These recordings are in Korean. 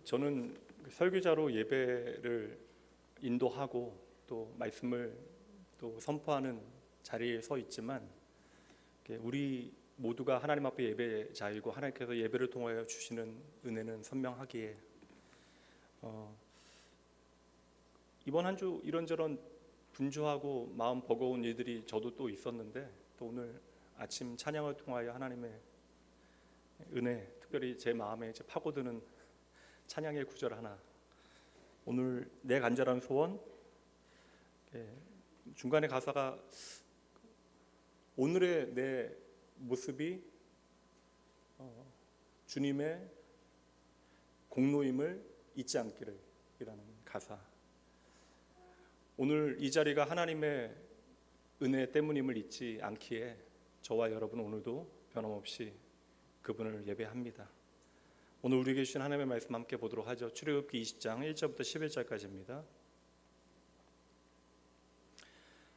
저는 설교자로 예배를 인도하고 또 말씀을 또 선포하는 자리에 서 있지만, 우리 모두가 하나님 앞에 예배자이고 하나님께서 예배를 통하여 주시는 은혜는 선명하기에 이번 한 주 이런저런 분주하고 마음 버거운 일들이 저도 또 있었는데, 또 오늘 아침 찬양을 통하여 하나님의 은혜, 특별히 제 마음에 파고드는 찬양의 구절 하나, 오늘 내 간절한 소원, 중간에 가사가 오늘의 내 모습이 주님의 공로임을 잊지 않기를 이라는 가사. 오늘 이 자리가 하나님의 은혜 때문임을 잊지 않기에 저와 여러분 오늘도 변함없이 그분을 예배합니다. 오늘 우리에게 주신 하나님의 말씀 함께 보도록 하죠. 출애굽기 20장 1절부터 11절까지입니다.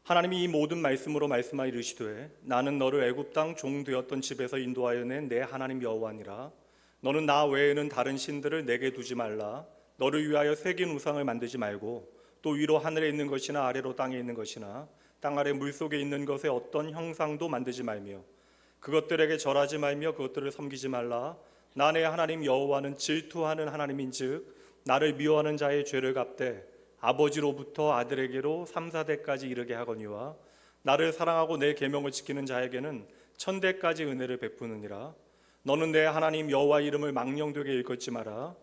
하나님이 이 모든 말씀으로 말씀하여 이르시되, 나는 너를 애굽 땅 종 되었던 집에서 인도하여 낸 내 하나님 여호와니라. 너는 나 외에는 다른 신들을 내게 두지 말라. 너를 위하여 새긴 우상을 만들지 말고, 또 위로 하늘에 있는 것이나 아래로 땅에 있는 것이나 땅 아래 물속에 있는 것의 어떤 형상도 만들지 말며 그것들에게 절하지 말며 그것들을 섬기지 말라. 나 내 하나님 여호와는 질투하는 하나님인즉 나를 미워하는 자의 죄를 갚되 아버지로부터 아들에게로 3-4대까지 이르게 하거니와 나를 사랑하고 내 계명을 지키는 자에게는 1000대까지 은혜를 베푸느니라. 너는 내 하나님 여호와 이름을 망령되게 일컫지 마라.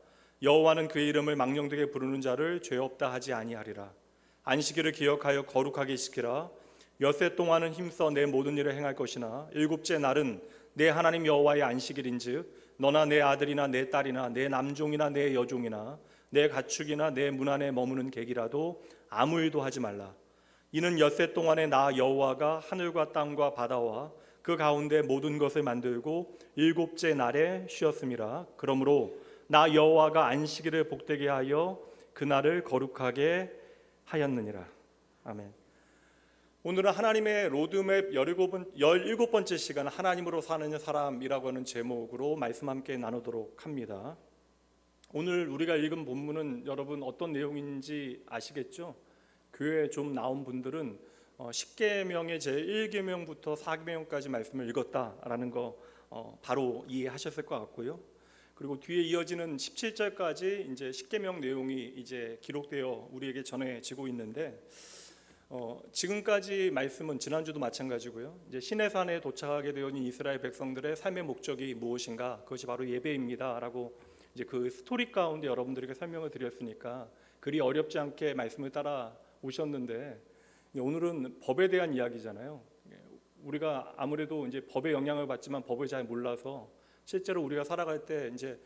여호와는 그의 이름을 망령되게 부르는 자를 죄 없다 하지 아니하리라. 안식일을 기억하여 거룩하게 지키라. 엿새 동안은 힘써 내 모든 일을 행할 것이나 일곱째 날은 내 하나님 여호와의 안식일인즉 너나 내 아들이나 내 딸이나 내 남종이나 내 여종이나 내 가축이나 내 문 안에 머무는 객이라도 아무 일도 하지 말라. 이는 엿새 동안에 나 여호와가 하늘과 땅과 바다와 그 가운데 모든 것을 만들고 일곱째 날에 쉬었음이라. 그러므로 나 여호와가 안식일을 복되게 하여 그날을 거룩하게 하였느니라. 아멘. 오늘은 하나님의 로드맵 17번째 시간, 하나님으로 사는 사람이라고 하는 제목으로 말씀 함께 나누도록 합니다. 오늘 우리가 읽은 본문은 여러분 어떤 내용인지 아시겠죠? 교회에 좀 나온 분들은 10계명의 제1계명부터 4계명까지 말씀을 읽었다라는 거 바로 이해하셨을 것 같고요. 그리고 뒤에 이어지는 17절까지 이제 10계명 내용이 이제 기록되어 우리에게 전해지고 있는데, 지금까지 말씀은 지난주도 마찬가지고요. 이제 시내산에 도착하게 되어 있는 이스라엘 백성들의 삶의 목적이 무엇인가? 그것이 바로 예배입니다라고 이제 그 스토리 가운데 여러분들에게 설명을 드렸으니까 그리 어렵지 않게 말씀을 따라 오셨는데, 오늘은 법에 대한 이야기잖아요. 우리가 아무래도 이제 법의 영향을 받지만 법을 잘 몰라서 실제로 우리가 살아갈 때 이제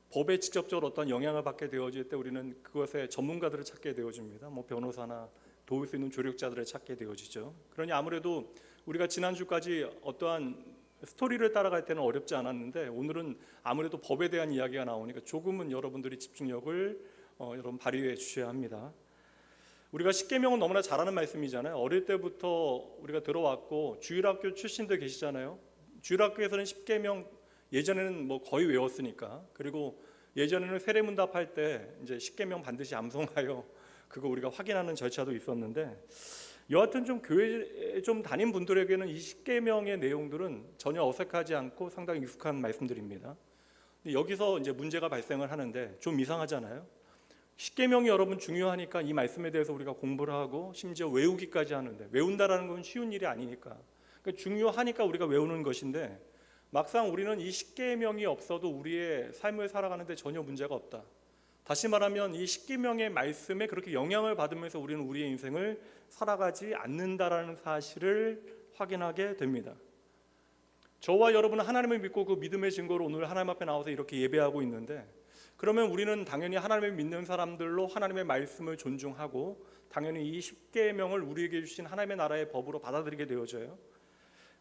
법에 직접적으로 어떤 영향을 받게 되어질 때 우리는 그것의 전문가들을 찾게 되어집니다. 변호사나 도울 수 있는 조력자들을 찾게 되어지죠. 그러니 아무래도 우리가 지난주까지 어떠한 스토리를 따라갈 때는 어렵지 않았는데, 오늘은 아무래도 법에 대한 이야기가 나오니까 조금은 여러분들이 집중력을 여러분 발휘해 주셔야 합니다. 우리가 10계명은 너무나 잘 아는 말씀이잖아요. 어릴 때부터 우리가 들어왔고 주일학교 출신들 계시잖아요. 주일학교에서는 10계명 예전에는 거의 외웠으니까, 그리고 예전에는 세례문답 할 때 이제 10계명 반드시 암송하여 그거 우리가 확인하는 절차도 있었는데, 여하튼 좀 교회 좀 다닌 분들에게는 이 10계명의 내용들은 전혀 어색하지 않고 상당히 익숙한 말씀들입니다. 근데 여기서 이제 문제가 발생을 하는데 좀 이상하잖아요. 10계명이 여러분 중요하니까 이 말씀에 대해서 우리가 공부를 하고 심지어 외우기까지 하는데, 외운다라는 건 쉬운 일이 아니니까, 그러니까 중요하니까 우리가 외우는 것인데, 막상 우리는 이 10계명이 없어도 우리의 삶을 살아가는데 전혀 문제가 없다. 다시 말하면 이 10계명의 말씀에 그렇게 영향을 받으면서 우리는 우리의 인생을 살아가지 않는다라는 사실을 확인하게 됩니다. 저와 여러분은 하나님을 믿고 그 믿음의 증거로 오늘 하나님 앞에 나와서 이렇게 예배하고 있는데, 그러면 우리는 당연히 하나님을 믿는 사람들로 하나님의 말씀을 존중하고 당연히 이 10계명을 우리에게 주신 하나님의 나라의 법으로 받아들이게 되어져요.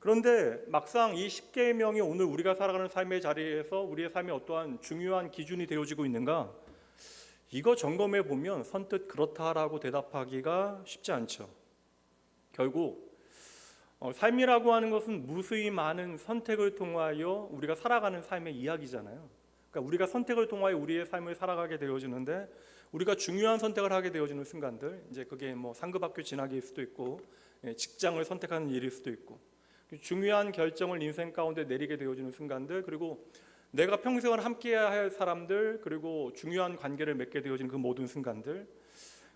그런데 막상 이 10계명이 오늘 우리가 살아가는 삶의 자리에서 우리의 삶에 어떠한 중요한 기준이 되어지고 있는가? 이거 점검해 보면 선뜻 그렇다라고 대답하기가 쉽지 않죠. 결국 삶이라고 하는 것은 무수히 많은 선택을 통하여 우리가 살아가는 삶의 이야기잖아요. 그러니까 그러니까 우리가 선택을 통하여 우리의 삶을 살아가게 되어지는데, 우리가 중요한 선택을 하게 되어지는 순간들, 이제 그게 뭐 상급학교 진학일 수도 있고, 직장을 선택하는 일일 수도 있고, 중요한 결정을 인생 가운데 내리게 되어지는 순간들, 그리고 내가 평생을 함께해야 할 사람들, 그리고 중요한 관계를 맺게 되어지는 그 모든 순간들,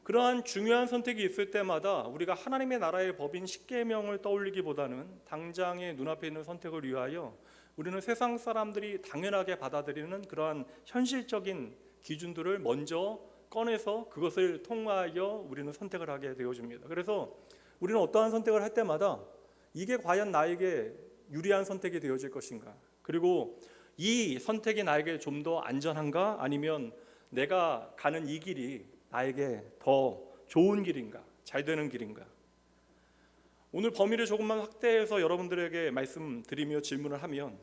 그러한 중요한 선택이 있을 때마다 우리가 하나님의 나라의 법인 십계명을 떠올리기보다는 당장의 눈앞에 있는 선택을 위하여 우리는 세상 사람들이 당연하게 받아들이는 그러한 현실적인 기준들을 먼저 꺼내서 그것을 통하여 우리는 선택을 하게 되어집니다. 그래서 우리는 어떠한 선택을 할 때마다 이게 과연 나에게 유리한 선택이 되어질 것인가, 그리고 이 선택이 나에게 좀 더 안전한가, 아니면 내가 가는 이 길이 나에게 더 좋은 길인가, 잘 되는 길인가. 오늘 범위를 조금만 확대해서 여러분들에게 말씀드리며 질문을 하면,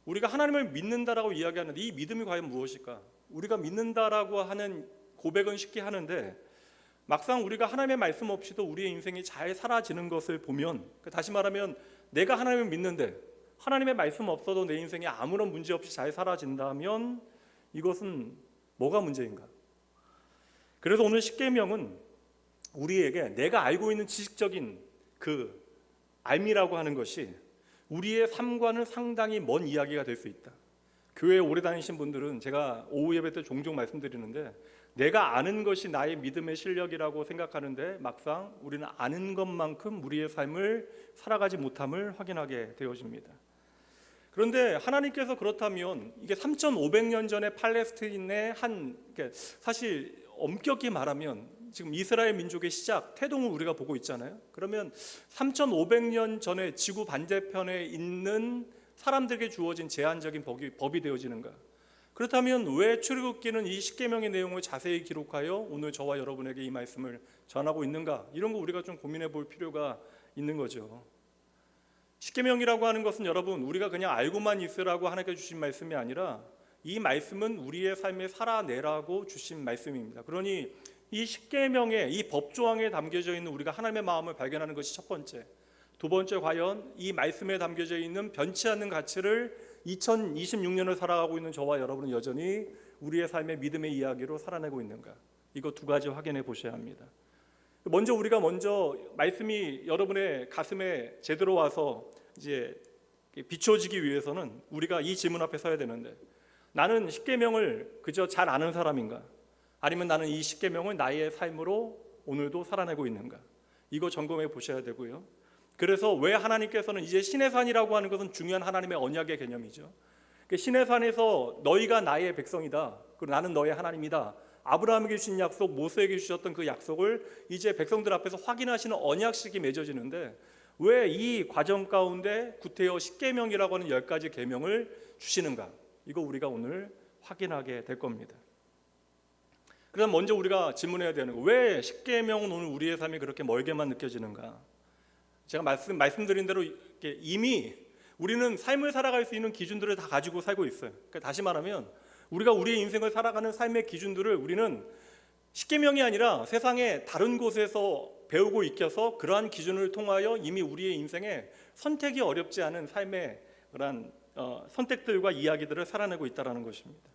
우리가 하나님을 믿는다라고 이야기하는데 이 믿음이 과연 무엇일까? 우리가 믿는다라고 하는 고백은 쉽게 하는데, 막상 우리가 하나님의 말씀 없이도 우리의 인생이 잘 사라지는 것을 보면, 다시 말하면 내가 하나님을 믿는데 하나님의 말씀 없어도 내 인생이 아무런 문제 없이 잘 사라진다면 이것은 뭐가 문제인가? 그래서 오늘 십계명은 우리에게 내가 알고 있는 지식적인 그 알미라고 하는 것이 우리의 삶과는 상당히 먼 이야기가 될 수 있다. 교회에 오래 다니신 분들은 제가 오후 예배 때 종종 말씀드리는데, 내가 아는 것이 나의 믿음의 실력이라고 생각하는데 막상 우리는 아는 것만큼 우리의 삶을 살아가지 못함을 확인하게 되어집니다. 그런데 하나님께서 그렇다면 이게 3,500년 전에 팔레스타인의 사실 엄격히 말하면 지금 이스라엘 민족의 시작, 태동을 우리가 보고 있잖아요. 그러면 3,500년 전에 지구 반대편에 있는 사람들에게 주어진 제한적인 법이 되어지는가? 그렇다면 왜 출애굽기는 이 십계명의 내용을 자세히 기록하여 오늘 저와 여러분에게 이 말씀을 전하고 있는가? 이런 거 우리가 좀 고민해 볼 필요가 있는 거죠. 십계명이라고 하는 것은 여러분, 우리가 그냥 알고만 있으라고 하나님께 주신 말씀이 아니라 이 말씀은 우리의 삶에 살아내라고 주신 말씀입니다. 그러니 이 십계명의 이 법조항에 담겨져 있는 우리가 하나님의 마음을 발견하는 것이 첫 번째. 두 번째, 과연 이 말씀에 담겨져 있는 변치 않는 가치를 2026년을 살아가고 있는 저와 여러분은 여전히 우리의 삶의 믿음의 이야기로 살아내고 있는가? 이거 두 가지 확인해 보셔야 합니다. 먼저 말씀이 여러분의 가슴에 제대로 와서 이제 비춰지기 위해서는 우리가 이 질문 앞에 서야 되는데, 나는 십계명을 그저 잘 아는 사람인가? 아니면 나는 이 십계명을 나의 삶으로 오늘도 살아내고 있는가? 이거 점검해 보셔야 되고요. 그래서 왜 하나님께서는 이제 시내산이라고 하는 것은 중요한 하나님의 언약의 개념이죠. 시내산에서 너희가 나의 백성이다, 그리고 나는 너의 하나님이다, 아브라함에게 주신 약속, 모세에게 주셨던 그 약속을 이제 백성들 앞에서 확인하시는 언약식이 맺어지는데, 왜 이 과정 가운데 구태여 십계명이라고 하는 10가지 계명을 주시는가? 이거 우리가 오늘 확인하게 될 겁니다. 그래서 먼저 우리가 질문해야 되는 거, 왜 십계명은 오늘 우리의 삶이 그렇게 멀게만 느껴지는가? 제가 말씀드린 대로 이미 우리는 삶을 살아갈 수 있는 기준들을 다 가지고 살고 있어요. 그러니까 다시 말하면 우리가 우리의 인생을 살아가는 삶의 기준들을 우리는 십계명이 아니라 세상의 다른 곳에서 배우고 익혀서 그러한 기준을 통하여 이미 우리의 인생에 선택이 어렵지 않은 삶의 그러한 선택들과 이야기들을 살아내고 있다는 것입니다.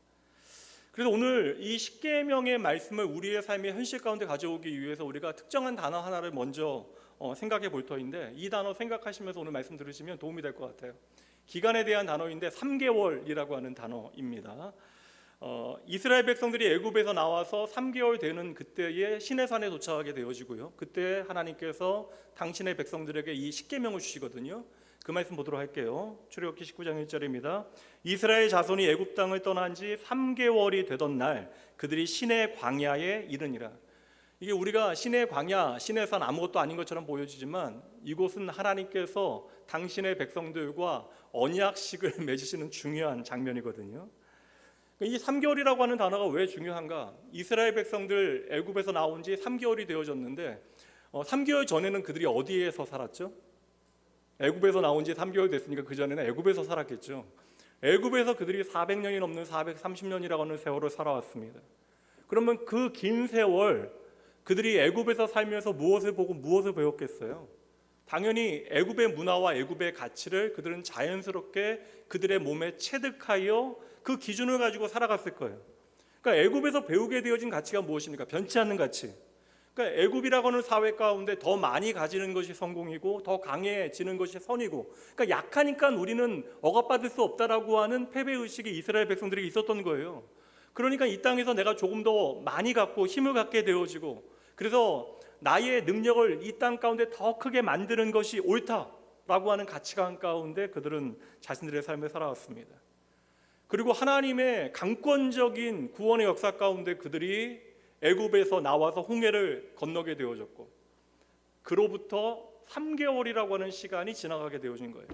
그래서 오늘 이 십계명의 말씀을 우리의 삶의 현실 가운데 가져오기 위해서 우리가 특정한 단어 하나를 먼저 생각해 볼 터인데, 이 단어 생각하시면서 오늘 말씀 들으시면 도움이 될 것 같아요. 기간에 대한 단어인데 3개월이라고 하는 단어입니다. 이스라엘 백성들이 애굽에서 나와서 3개월 되는 그때에 시내산에 도착하게 되어지고요. 그때 하나님께서 당신의 백성들에게 이 십계명을 주시거든요. 그 말씀 보도록 할게요. 출애굽기 19장 1절입니다. 이스라엘 자손이 애굽 땅을 떠난 지 3개월이 되던 날 그들이 시내 광야에 이르니라. 이게 우리가 시내 광야, 시내산 아무것도 아닌 것처럼 보여지지만 이곳은 하나님께서 당신의 백성들과 언약식을 맺으시는 중요한 장면이거든요. 이 3개월이라고 하는 단어가 왜 중요한가? 이스라엘 백성들 애굽에서 나온 지 3개월이 되어졌는데 3개월 전에는 그들이 어디에서 살았죠? 애굽에서 나온 지 3개월 됐으니까 그 전에는 애굽에서 살았겠죠. 애굽에서 그들이 400년이 넘는 430년이라고 하는 세월을 살아왔습니다. 그러면 그 긴 세월 그들이 애굽에서 살면서 무엇을 보고 무엇을 배웠겠어요? 당연히 애굽의 문화와 애굽의 가치를 그들은 자연스럽게 그들의 몸에 체득하여 그 기준을 가지고 살아갔을 거예요. 그러니까 애굽에서 배우게 되어진 가치가 무엇입니까? 변치 않는 가치. 그러니까 애굽이라고 하는 사회 가운데 더 많이 가지는 것이 성공이고 더 강해지는 것이 선이고, 그러니까 약하니까 우리는 억압받을 수 없다라고 하는 패배의식이 이스라엘 백성들에게 있었던 거예요. 그러니까 이 땅에서 내가 조금 더 많이 갖고 힘을 갖게 되어지고, 그래서 나의 능력을 이 땅 가운데 더 크게 만드는 것이 옳다라고 하는 가치관 가운데 그들은 자신들의 삶을 살아왔습니다. 그리고 하나님의 강권적인 구원의 역사 가운데 그들이 애굽에서 나와서 홍해를 건너게 되어졌고, 그로부터 3개월이라고 하는 시간이 지나가게 되어진 거예요.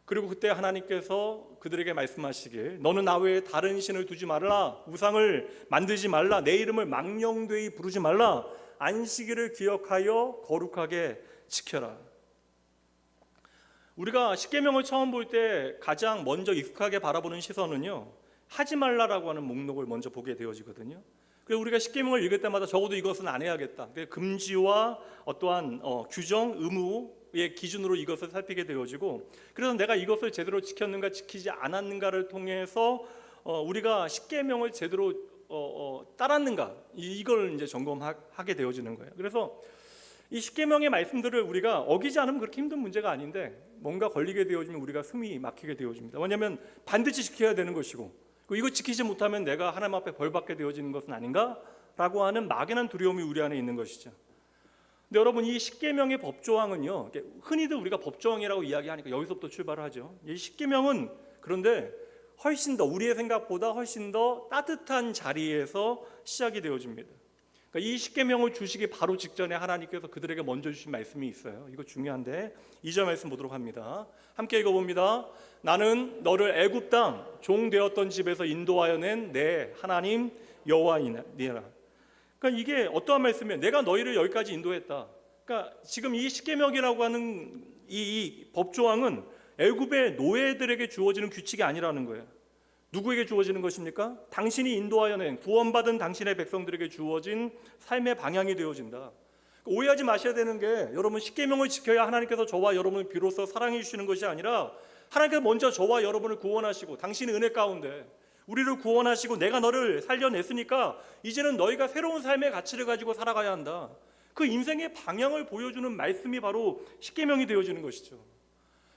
그리고 그때 하나님께서 그들에게 말씀하시길, 너는 나 외에 다른 신을 두지 말라, 우상을 만들지 말라, 내 이름을 망령되이 부르지 말라, 안식일을 기억하여 거룩하게 지켜라. 우리가 십계명을 처음 볼 때 가장 먼저 익숙하게 바라보는 시선은요, 하지 말라라고 하는 목록을 먼저 보게 되어지거든요. 그래서 우리가 십계명을 읽을 때마다 적어도 이것은 안 해야겠다, 금지와 어떠한 규정, 의무의 기준으로 이것을 살피게 되어지고, 그래서 내가 이것을 제대로 지켰는가 지키지 않았는가를 통해서 우리가 십계명을 제대로 따랐는가, 이걸 이제 점검하게 되어지는 거예요. 그래서 이 십계명의 말씀들을 우리가 어기지 않으면 그렇게 힘든 문제가 아닌데, 뭔가 걸리게 되어지면 우리가 숨이 막히게 되어집니다. 왜냐하면 반드시 지켜야 되는 것이고, 이거 지키지 못하면 내가 하나님 앞에 벌받게 되어지는 것은 아닌가라고 하는 막연한 두려움이 우리 안에 있는 것이죠. 근데 여러분, 이 십계명의 법조항은요, 흔히들 우리가 법조항이라고 이야기하니까 여기서부터 출발을 하죠. 이 십계명은 그런데 훨씬 더, 우리의 생각보다 훨씬 더 따뜻한 자리에서 시작이 되어집니다. 그러니까 이 십계명을 주시기 바로 직전에 하나님께서 그들에게 먼저 주신 말씀이 있어요. 이거 중요한데 2절 말씀 보도록 합니다. 함께 읽어봅니다. 나는 너를 애굽 땅 종 되었던 집에서 인도하여 낸 내 하나님 여호와이니라. 그러니까 이게 어떠한 말씀이에요? 내가 너희를 여기까지 인도했다. 그러니까 지금 이 십계명이라고 하는 이 법조항은 애굽의 노예들에게 주어지는 규칙이 아니라는 거예요. 누구에게 주어지는 것입니까? 당신이 인도하여 낸 구원받은 당신의 백성들에게 주어진 삶의 방향이 되어진다. 오해하지 마셔야 되는 게, 여러분, 십계명을 지켜야 하나님께서 저와 여러분을 비로소 사랑해 주시는 것이 아니라, 하나님께서 먼저 저와 여러분을 구원하시고 당신의 은혜 가운데 우리를 구원하시고 내가 너를 살려냈으니까 이제는 너희가 새로운 삶의 가치를 가지고 살아가야 한다. 그 인생의 방향을 보여주는 말씀이 바로 십계명이 되어지는 것이죠.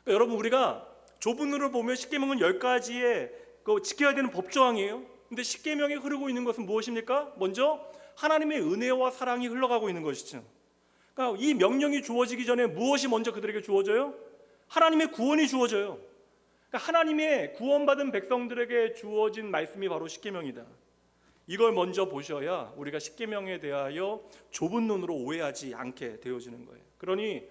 그러니까 여러분, 우리가 좁은 눈으로 보면 십계명은 10가지의 지켜야 되는 법조항이에요. 근데 십계명에 흐르고 있는 것은 무엇입니까? 먼저 하나님의 은혜와 사랑이 흘러가고 있는 것이죠. 그러니까 이 명령이 주어지기 전에 무엇이 먼저 그들에게 주어져요? 하나님의 구원이 주어져요. 그러니까 하나님의 구원받은 백성들에게 주어진 말씀이 바로 십계명이다. 이걸 먼저 보셔야 우리가 십계명에 대하여 좁은 눈으로 오해하지 않게 되어지는 거예요. 그러니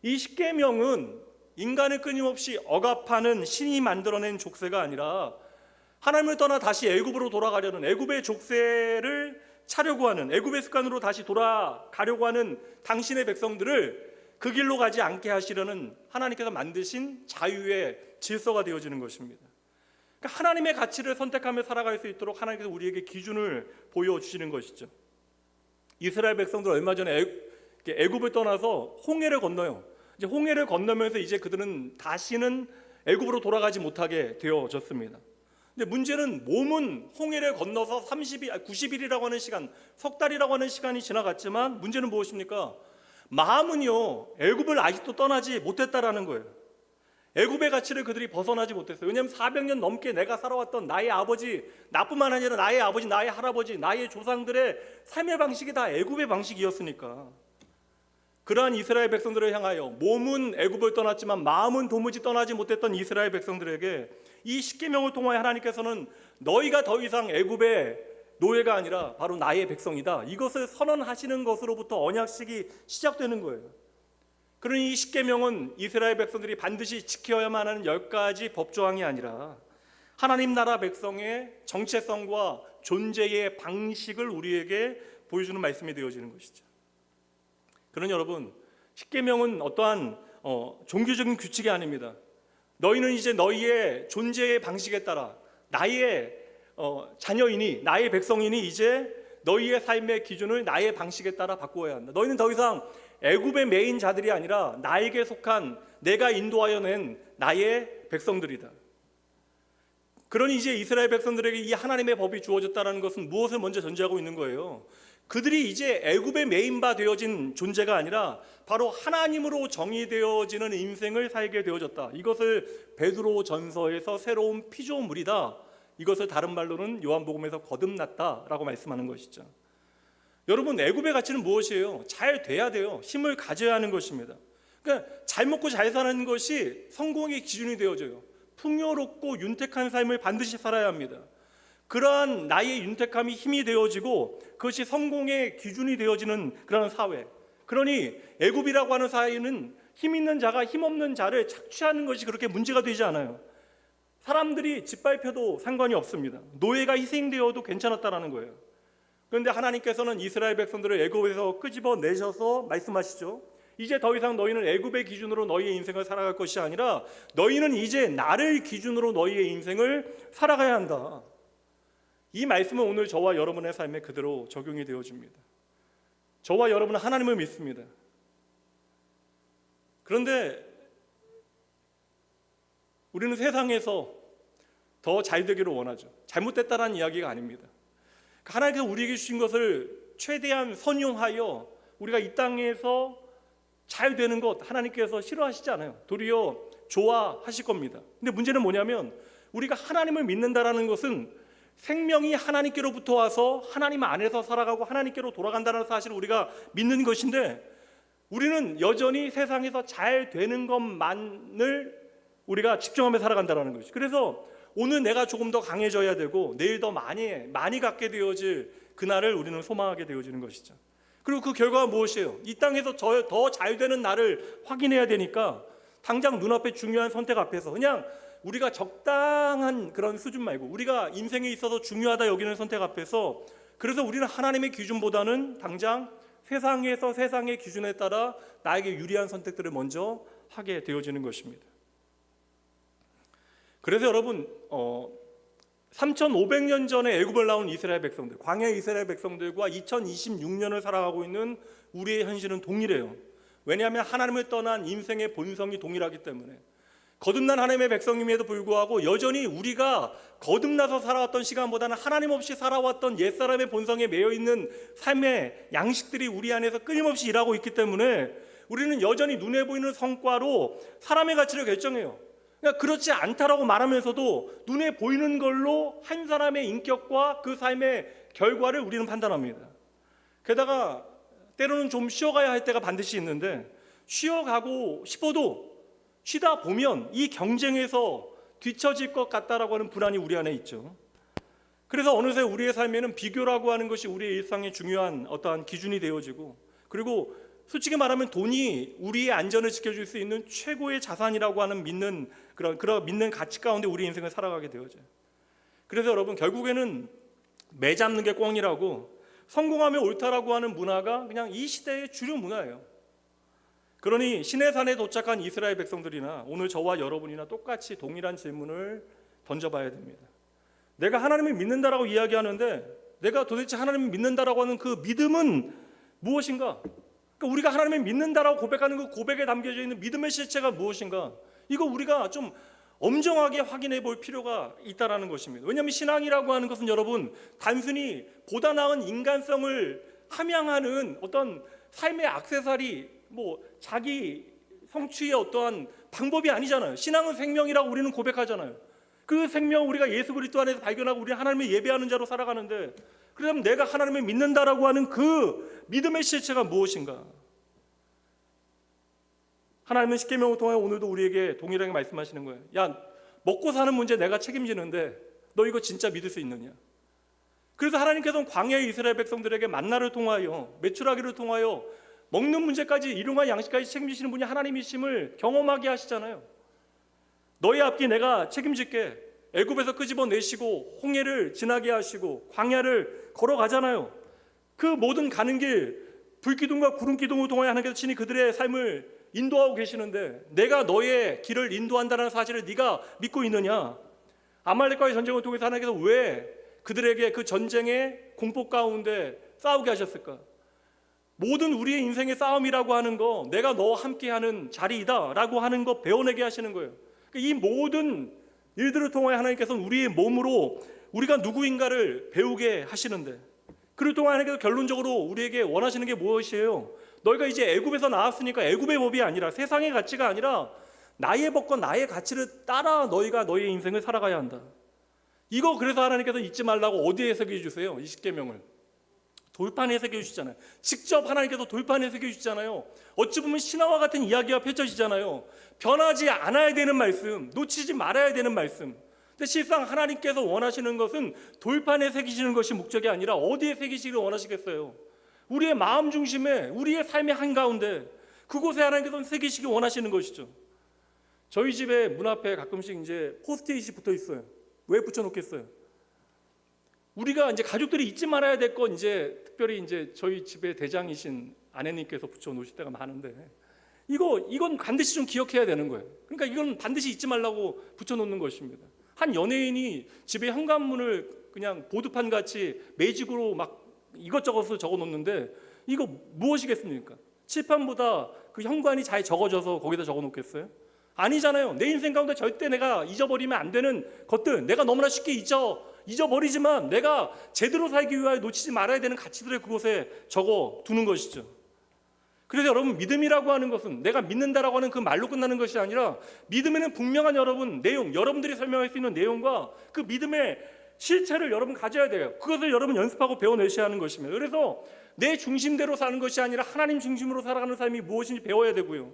이 십계명은 인간을 끊임없이 억압하는 신이 만들어낸 족쇄가 아니라, 하나님을 떠나 다시 애굽으로 돌아가려는, 애굽의 족쇄를 차려고 하는, 애굽의 습관으로 다시 돌아가려고 하는 당신의 백성들을 그 길로 가지 않게 하시려는 하나님께서 만드신 자유의 질서가 되어지는 것입니다. 그러니까 하나님의 가치를 선택하며 살아갈 수 있도록 하나님께서 우리에게 기준을 보여주시는 것이죠. 이스라엘 백성들 얼마 전에 애굽을 떠나서 홍해를 건너요. 이제 홍해를 건너면서 이제 그들은 다시는 애굽으로 돌아가지 못하게 되어졌습니다. 근데 문제는, 몸은 홍해를 건너서 90일이라고 하는 시간, 석 달이라고 하는 시간이 지나갔지만, 문제는 무엇입니까? 마음은요, 애굽을 아직도 떠나지 못했다라는 거예요. 애굽의 가치를 그들이 벗어나지 못했어요. 왜냐하면 400년 넘게 내가 살아왔던 나의 아버지, 나뿐만 아니라 나의 아버지, 나의 할아버지, 나의 조상들의 삶의 방식이 다 애굽의 방식이었으니까. 그러한 이스라엘 백성들을 향하여 몸은 애굽을 떠났지만 마음은 도무지 떠나지 못했던 이스라엘 백성들에게 이 십계명을 통하여 하나님께서는 너희가 더 이상 애굽의 노예가 아니라 바로 나의 백성이다, 이것을 선언하시는 것으로부터 언약식이 시작되는 거예요. 그러니 이 십계명은 이스라엘 백성들이 반드시 지켜야만 하는 10가지 법조항이 아니라 하나님 나라 백성의 정체성과 존재의 방식을 우리에게 보여주는 말씀이 되어지는 것이죠. 그러니 여러분, 십계명은 어떠한 종교적인 규칙이 아닙니다. 너희는 이제 너희의 존재의 방식에 따라, 나의 자녀이니, 나의 백성이니 이제 너희의 삶의 기준을 나의 방식에 따라 바꾸어야 한다. 너희는 더 이상 애굽의 메인 자들이 아니라 나에게 속한, 내가 인도하여 낸 나의 백성들이다. 그러니 이제 이스라엘 백성들에게 이 하나님의 법이 주어졌다는 것은 무엇을 먼저 전제하고 있는 거예요? 그들이 이제 애굽의 메인바 되어진 존재가 아니라 바로 하나님으로 정의되어지는 인생을 살게 되어졌다. 이것을 베드로 전서에서 새로운 피조물이다. 이것을 다른 말로는 요한복음에서 거듭났다라고 말씀하는 것이죠. 여러분, 애굽의 가치는 무엇이에요? 잘 돼야 돼요. 힘을 가져야 하는 것입니다. 그러니까 잘 먹고 잘 사는 것이 성공의 기준이 되어져요. 풍요롭고 윤택한 삶을 반드시 살아야 합니다. 그러한 나의 윤택함이 힘이 되어지고 그것이 성공의 기준이 되어지는 그런 사회. 그러니 애굽이라고 하는 사회는 힘 있는 자가 힘 없는 자를 착취하는 것이 그렇게 문제가 되지 않아요. 사람들이 짓밟혀도 상관이 없습니다. 노예가 희생되어도 괜찮았다라는 거예요. 그런데 하나님께서는 이스라엘 백성들을 애굽에서 끄집어내셔서 말씀하시죠. 이제 더 이상 너희는 애굽의 기준으로 너희의 인생을 살아갈 것이 아니라 너희는 이제 나를 기준으로 너희의 인생을 살아가야 한다. 이 말씀은 오늘 저와 여러분의 삶에 그대로 적용이 되어집니다. 저와 여러분은 하나님을 믿습니다. 그런데 우리는 세상에서 더 잘 되기를 원하죠. 잘못됐다라는 이야기가 아닙니다. 하나님께서 우리에게 주신 것을 최대한 선용하여 우리가 이 땅에서 잘 되는 것 하나님께서 싫어하시지 않아요. 도리어 좋아하실 겁니다. 근데 문제는 뭐냐면 우리가 하나님을 믿는다라는 것은 생명이 하나님께로부터 와서 하나님 안에서 살아가고 하나님께로 돌아간다는 사실을 우리가 믿는 것인데 우리는 여전히 세상에서 잘 되는 것만을 우리가 집중하며 살아간다는 것이죠. 그래서 오늘 내가 조금 더 강해져야 되고 내일 더 많이 갖게 되어질 그날을 우리는 소망하게 되어지는 것이죠. 그리고 그 결과가 무엇이에요? 이 땅에서 더 잘 되는 나를 확인해야 되니까 당장 눈앞에 중요한 선택 앞에서 그냥 우리가 적당한 그런 수준 말고 우리가 인생에 있어서 중요하다 여기는 선택 앞에서 그래서 우리는 하나님의 기준보다는 당장 세상에서 세상의 기준에 따라 나에게 유리한 선택들을 먼저 하게 되어지는 것입니다. 그래서 여러분 3500년 전에 애굽을 나온 이스라엘 백성들, 광야 이스라엘 백성들과 2026년을 살아가고 있는 우리의 현실은 동일해요. 왜냐하면 하나님을 떠난 인생의 본성이 동일하기 때문에 거듭난 하나님의 백성임에도 불구하고 여전히 우리가 거듭나서 살아왔던 시간보다는 하나님 없이 살아왔던 옛사람의 본성에 매여있는 삶의 양식들이 우리 안에서 끊임없이 일하고 있기 때문에 우리는 여전히 눈에 보이는 성과로 사람의 가치를 결정해요. 그러니까 그렇지 않다라고 말하면서도 눈에 보이는 걸로 한 사람의 인격과 그 삶의 결과를 우리는 판단합니다. 게다가 때로는 좀 쉬어가야 할 때가 반드시 있는데 쉬어가고 싶어도 쉬다 보면 이 경쟁에서 뒤처질 것 같다라고 하는 불안이 우리 안에 있죠. 그래서 어느새 우리의 삶에는 비교라고 하는 것이 우리의 일상의 중요한 어떠한 기준이 되어지고 그리고 솔직히 말하면 돈이 우리의 안전을 지켜줄 수 있는 최고의 자산이라고 하는 믿는 그런 믿는 가치 가운데 우리 인생을 살아가게 되어져요. 그래서 여러분 결국에는 매 잡는 게 꽝이라고 성공하면 옳다라고 하는 문화가 그냥 이 시대의 주류 문화예요. 그러니 시내산에 도착한 이스라엘 백성들이나 오늘 저와 여러분이나 똑같이 동일한 질문을 던져봐야 됩니다. 내가 하나님을 믿는다라고 이야기하는데 내가 도대체 하나님을 믿는다라고 하는 그 믿음은 무엇인가? 그러니까 우리가 하나님을 믿는다라고 고백하는 그 고백에 담겨져 있는 믿음의 실체가 무엇인가? 이거 우리가 좀 엄정하게 확인해 볼 필요가 있다라는 것입니다. 왜냐하면 신앙이라고 하는 것은 여러분 단순히 보다 나은 인간성을 함양하는 어떤 삶의 액세서리 자기 성취의 어떠한 방법이 아니잖아요. 신앙은 생명이라고 우리는 고백하잖아요. 그 생명 우리가 예수 그리스도 안에서 발견하고 우리 하나님을 예배하는 자로 살아가는데 그러면 내가 하나님을 믿는다라고 하는 그 믿음의 실체가 무엇인가? 하나님은 십계명을 통해 오늘도 우리에게 동일하게 말씀하시는 거예요. 야, 먹고 사는 문제 내가 책임지는데 너 이거 진짜 믿을 수 있느냐? 그래서 하나님께서는 광야의 이스라엘 백성들에게 만나를 통하여 메추라기를 통하여 먹는 문제까지 일용할 양식까지 책임지시는 분이 하나님이심을 경험하게 하시잖아요. 너희 앞뒤 내가 책임질게. 애굽에서 끄집어내시고 홍해를 지나게 하시고 광야를 걸어가잖아요. 그 모든 가는 길 불기둥과 구름기둥을 통하여 하나님께서 친히 그들의 삶을 인도하고 계시는데 내가 너의 길을 인도한다는 사실을 네가 믿고 있느냐? 아말렉과의 전쟁을 통해서 하나님께서 왜 그들에게 그 전쟁의 공포 가운데 싸우게 하셨을까? 모든 우리의 인생의 싸움이라고 하는 거 내가 너와 함께하는 자리이다 라고 하는 거 배워내게 하시는 거예요. 이 모든 일들을 통하여 하나님께서는 우리의 몸으로 우리가 누구인가를 배우게 하시는데, 그를 통해 하나님께서 결론적으로 우리에게 원하시는 게 무엇이에요? 너희가 이제 애굽에서 나왔으니까 애굽의 법이 아니라, 세상의 가치가 아니라 나의 법과 나의 가치를 따라 너희가 너희의 인생을 살아가야 한다. 이거 그래서 하나님께서 잊지 말라고 어디에 새겨주세요? 이 십계명을 돌판에 새겨주시잖아요. 직접 하나님께서 돌판에 새겨주시잖아요. 어찌 보면 신화와 같은 이야기가 펼쳐지잖아요. 변하지 않아야 되는 말씀, 놓치지 말아야 되는 말씀. 근데 실상 하나님께서 원하시는 것은 돌판에 새기시는 것이 목적이 아니라 어디에 새기시기를 원하시겠어요? 우리의 마음 중심에, 우리의 삶의 한가운데, 그곳에 하나님께서는 새기시기 원하시는 것이죠. 저희 집에 문 앞에 가끔씩 이제 포스트잇이 붙어 있어요. 왜 붙여놓겠어요? 우리가 이제 가족들이 잊지 말아야 될 건, 이제 특별히 이제 저희 집의 대장이신 아내님께서 붙여놓으실 때가 많은데, 이건 반드시 좀 기억해야 되는 거예요. 그러니까 이건 반드시 잊지 말라고 붙여놓는 것입니다. 한 연예인이 집에 현관문을 그냥 보드판 같이 매직으로 막 이것저것을 적어놓는데, 이거 무엇이겠습니까? 칠판보다 그 현관이 잘 적어져서 거기다 적어놓겠어요? 아니잖아요. 내 인생 가운데 절대 내가 잊어버리면 안 되는 것들, 내가 너무나 쉽게 잊어버리지만 내가 제대로 살기 위하여 놓치지 말아야 되는 가치들을 그곳에 적어두는 것이죠. 그래서 여러분, 믿음이라고 하는 것은 내가 믿는다라고 하는 그 말로 끝나는 것이 아니라, 믿음에는 분명한 내용, 여러분들이 설명할 수 있는 내용과 그 믿음의 실체를 여러분 가져야 돼요. 그것을 여러분 연습하고 배워내셔야 하는 것입니다. 그래서 내 중심대로 사는 것이 아니라 하나님 중심으로 살아가는 삶이 무엇인지 배워야 되고요.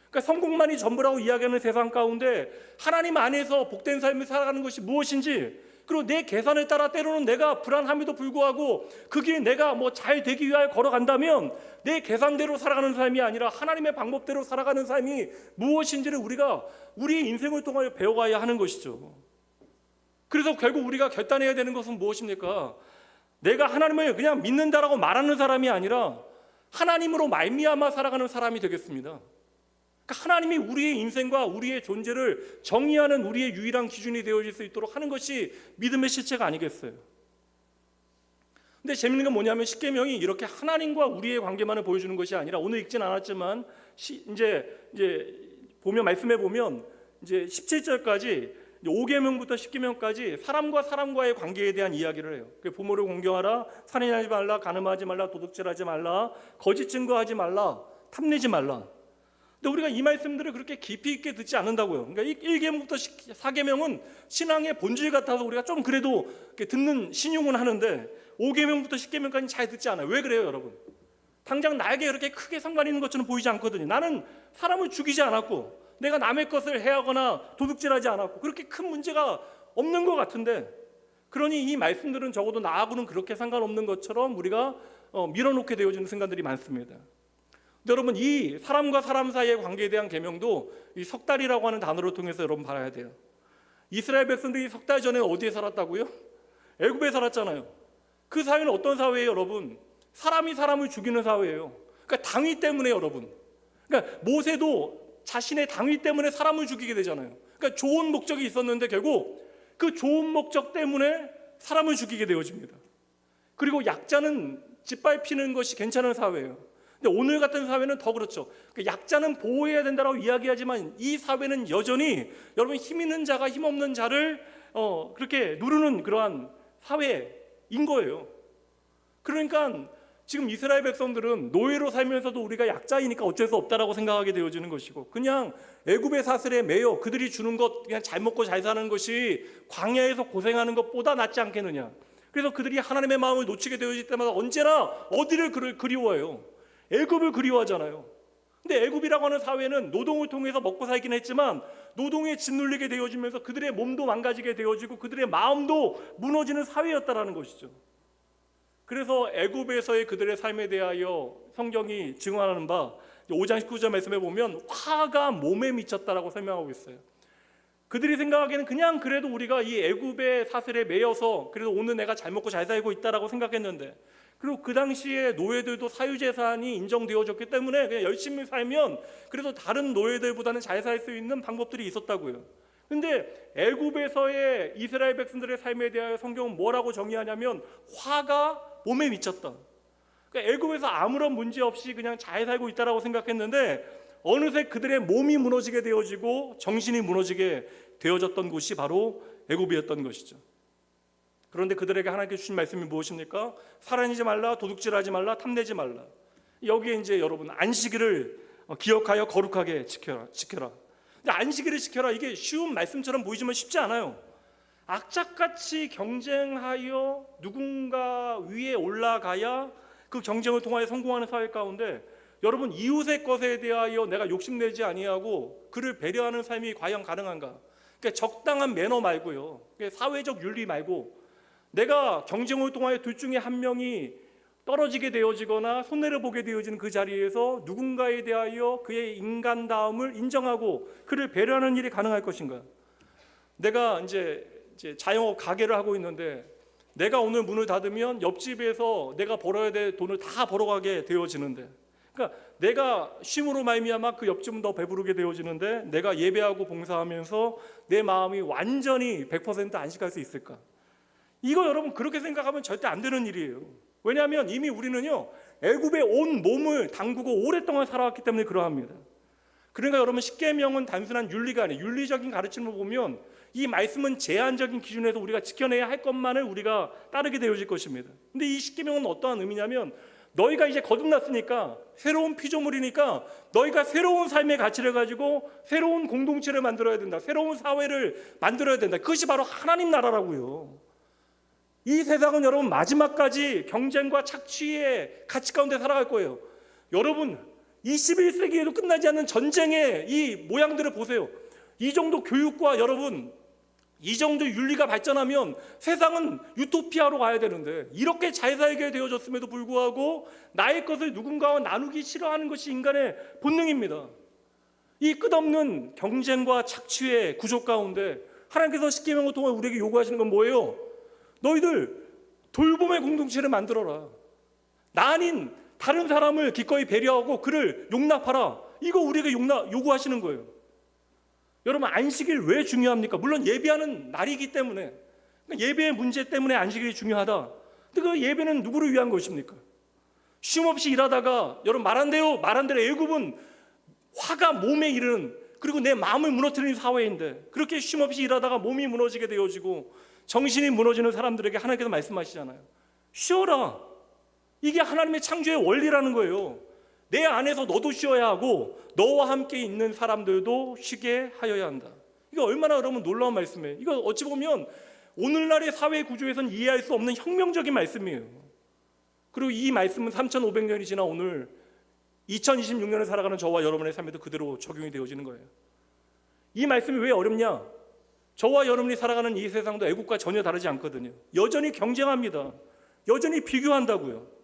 그러니까 성공만이 전부라고 이야기하는 세상 가운데 하나님 안에서 복된 삶을 살아가는 것이 무엇인지, 그리고 내 계산을 따라 때로는 내가 불안함에도 불구하고 그 길에 내가 잘 되기 위하여 걸어간다면 내 계산대로 살아가는 삶이 아니라 하나님의 방법대로 살아가는 삶이 무엇인지를 우리가 우리의 인생을 통하여 배워가야 하는 것이죠. 그래서 결국 우리가 결단해야 되는 것은 무엇입니까? 내가 하나님을 그냥 믿는다라고 말하는 사람이 아니라 하나님으로 말미암아 살아가는 사람이 되겠습니다. 그러니까 하나님이 우리의 인생과 우리의 존재를 정의하는 우리의 유일한 기준이 되어질 수 있도록 하는 것이 믿음의 실체가 아니겠어요? 근데 재밌는 건 뭐냐면, 십계명이 이렇게 하나님과 우리의 관계만을 보여주는 것이 아니라, 오늘 읽진 않았지만 이제 보면, 말씀해 보면 이제 17절까지 5계명부터 10계명까지 사람과 사람과의 관계에 대한 이야기를 해요. 부모를 공경하라, 살인하지 말라, 간음하지 말라, 도둑질하지 말라, 거짓 증거하지 말라, 탐내지 말라. 근데 우리가 이 말씀들을 그렇게 깊이 있게 듣지 않는다고요. 그러니까 1계명부터 4계명은 신앙의 본질 같아서 우리가 좀 그래도 듣는 신용은 하는데, 5계명부터 10계명까지는 잘 듣지 않아요. 왜 그래요, 여러분? 당장 나에게 그렇게 크게 상관 있는 것처럼 보이지 않거든요. 나는 사람을 죽이지 않았고, 내가 남의 것을 해하거나 도둑질하지 않았고, 그렇게 큰 문제가 없는 것 같은데, 그러니 이 말씀들은 적어도 나하고는 그렇게 상관없는 것처럼 우리가 밀어놓게 되어지는 순간들이 많습니다. 여러분, 이 사람과 사람 사이의 관계에 대한 계명도 이 석 달이라고 하는 단어를 통해서 여러분 봐야 돼요. 이스라엘 백성들이 석 달 전에 어디에 살았다고요? 애굽에 살았잖아요. 그 사회는 어떤 사회예요, 여러분? 사람이 사람을 죽이는 사회예요. 그러니까 당위 때문에, 여러분. 그러니까 모세도 자신의 당위 때문에 사람을 죽이게 되잖아요. 그러니까 좋은 목적이 있었는데 결국 그 좋은 목적 때문에 사람을 죽이게 되어집니다. 그리고 약자는 짓밟히는 것이 괜찮은 사회예요. 근데 오늘 같은 사회는 더 그렇죠. 약자는 보호해야 된다고 이야기하지만 이 사회는 여전히 여러분, 힘 있는 자가 힘 없는 자를 그렇게 누르는 그러한 사회인 거예요. 그러니까 지금 이스라엘 백성들은 노예로 살면서도 우리가 약자이니까 어쩔 수 없다라고 생각하게 되어지는 것이고, 그냥 애굽의 사슬에 매여 그들이 주는 것 그냥 잘 먹고 잘 사는 것이 광야에서 고생하는 것보다 낫지 않겠느냐. 그래서 그들이 하나님의 마음을 놓치게 되어질 때마다 언제나 어디를 그리워해요? 애굽을 그리워하잖아요. 근데 애굽이라고 하는 사회는 노동을 통해서 먹고 살긴 했지만 노동에 짓눌리게 되어지면서 그들의 몸도 망가지게 되어지고 그들의 마음도 무너지는 사회였다라는 것이죠. 그래서 애굽에서의 그들의 삶에 대하여 성경이 증언하는 바 5장 19절 말씀에 보면 화가 몸에 미쳤다라고 설명하고 있어요. 그들이 생각하기에는 그냥 그래도 우리가 이 애굽의 사슬에 매여서 그래도 오늘 내가 잘 먹고 잘 살고 있다라고 생각했는데, 그리고 그 당시에 노예들도 사유재산이 인정되어졌기 때문에 그냥 열심히 살면 그래도 다른 노예들보다는 잘 살 수 있는 방법들이 있었다고요. 근데 애굽에서의 이스라엘 백성들의 삶에 대하여 성경은 뭐라고 정의하냐면 화가 몸에 미쳤다. 그러니까 애굽에서 아무런 문제 없이 그냥 잘 살고 있다라고 생각했는데 어느새 그들의 몸이 무너지게 되어지고 정신이 무너지게 되어졌던 곳이 바로 애굽이었던 것이죠. 그런데 그들에게 하나님께서 주신 말씀이 무엇입니까? 살인하지 말라, 도둑질하지 말라, 탐내지 말라. 여기에 이제 여러분 안식일을 기억하여 거룩하게 지켜라. 근데 안식일을 지켜라, 이게 쉬운 말씀처럼 보이지만 쉽지 않아요. 악착같이 경쟁하여 누군가 위에 올라가야 그 경쟁을 통하여 성공하는 사회 가운데 여러분, 이웃의 것에 대하여 내가 욕심내지 아니하고 그를 배려하는 삶이 과연 가능한가? 그러니까 적당한 매너 말고요, 사회적 윤리 말고 내가 경쟁을 통하여 둘 중에 한 명이 떨어지게 되어지거나 손해를 보게 되어지는 그 자리에서 누군가에 대하여 그의 인간다움을 인정하고 그를 배려하는 일이 가능할 것인가? 내가 이제 자영업 가게를 하고 있는데 내가 오늘 문을 닫으면 옆집에서 내가 벌어야 될 돈을 다 벌어가게 되어지는데, 그러니까 내가 쉼으로 말미암아 그 옆집은 더 배부르게 되어지는데 내가 예배하고 봉사하면서 내 마음이 완전히 100% 안식할 수 있을까? 이거 여러분 그렇게 생각하면 절대 안 되는 일이에요. 왜냐하면 이미 우리는요 애굽의 온 몸을 담그고 오랫동안 살아왔기 때문에 그러합니다. 그러니까 여러분, 십계명은 단순한 윤리가 아니에요. 윤리적인 가르침을 보면 이 말씀은 제한적인 기준에서 우리가 지켜내야 할 것만을 우리가 따르게 되어질 것입니다. 근데 이 십계명은 어떠한 의미냐면, 너희가 이제 거듭났으니까 새로운 피조물이니까 너희가 새로운 삶의 가치를 가지고 새로운 공동체를 만들어야 된다. 새로운 사회를 만들어야 된다. 그것이 바로 하나님 나라라고요. 이 세상은 여러분 마지막까지 경쟁과 착취의 가치 가운데 살아갈 거예요. 여러분 21세기에도 끝나지 않는 전쟁의 이 모양들을 보세요. 이 정도 교육과 여러분 이 정도 윤리가 발전하면 세상은 유토피아로 가야 되는데, 이렇게 잘 살게 되어졌음에도 불구하고 나의 것을 누군가와 나누기 싫어하는 것이 인간의 본능입니다. 이 끝없는 경쟁과 착취의 구조 가운데 하나님께서 십계명을 통해 우리에게 요구하시는 건 뭐예요? 너희들 돌봄의 공동체를 만들어라. 나 아닌 다른 사람을 기꺼이 배려하고 그를 용납하라. 이거 우리에게 요구하시는 거예요. 여러분, 안식일 왜 중요합니까? 물론 예배하는 날이기 때문에, 예배의 문제 때문에 안식일이 중요하다. 근데 그 예배는 누구를 위한 것입니까? 쉼없이 일하다가 여러분 말한 대로 애굽은 화가 몸에 이르는, 그리고 내 마음을 무너뜨리는 사회인데, 그렇게 쉼없이 일하다가 몸이 무너지게 되어지고 정신이 무너지는 사람들에게 하나님께서 말씀하시잖아요. 쉬어라. 이게 하나님의 창조의 원리라는 거예요. 내 안에서 너도 쉬어야 하고 너와 함께 있는 사람들도 쉬게 하여야 한다. 이거 얼마나 여러분 놀라운 말씀이에요. 이거 어찌 보면 오늘날의 사회 구조에서는 이해할 수 없는 혁명적인 말씀이에요. 그리고 이 말씀은 3,500년이 지나 오늘 2026년을 살아가는 저와 여러분의 삶에도 그대로 적용이 되어지는 거예요. 이 말씀이 왜 어렵냐? 저와 여러분이 살아가는 이 세상도 애국과 전혀 다르지 않거든요. 여전히 경쟁합니다. 여전히 비교한다고요.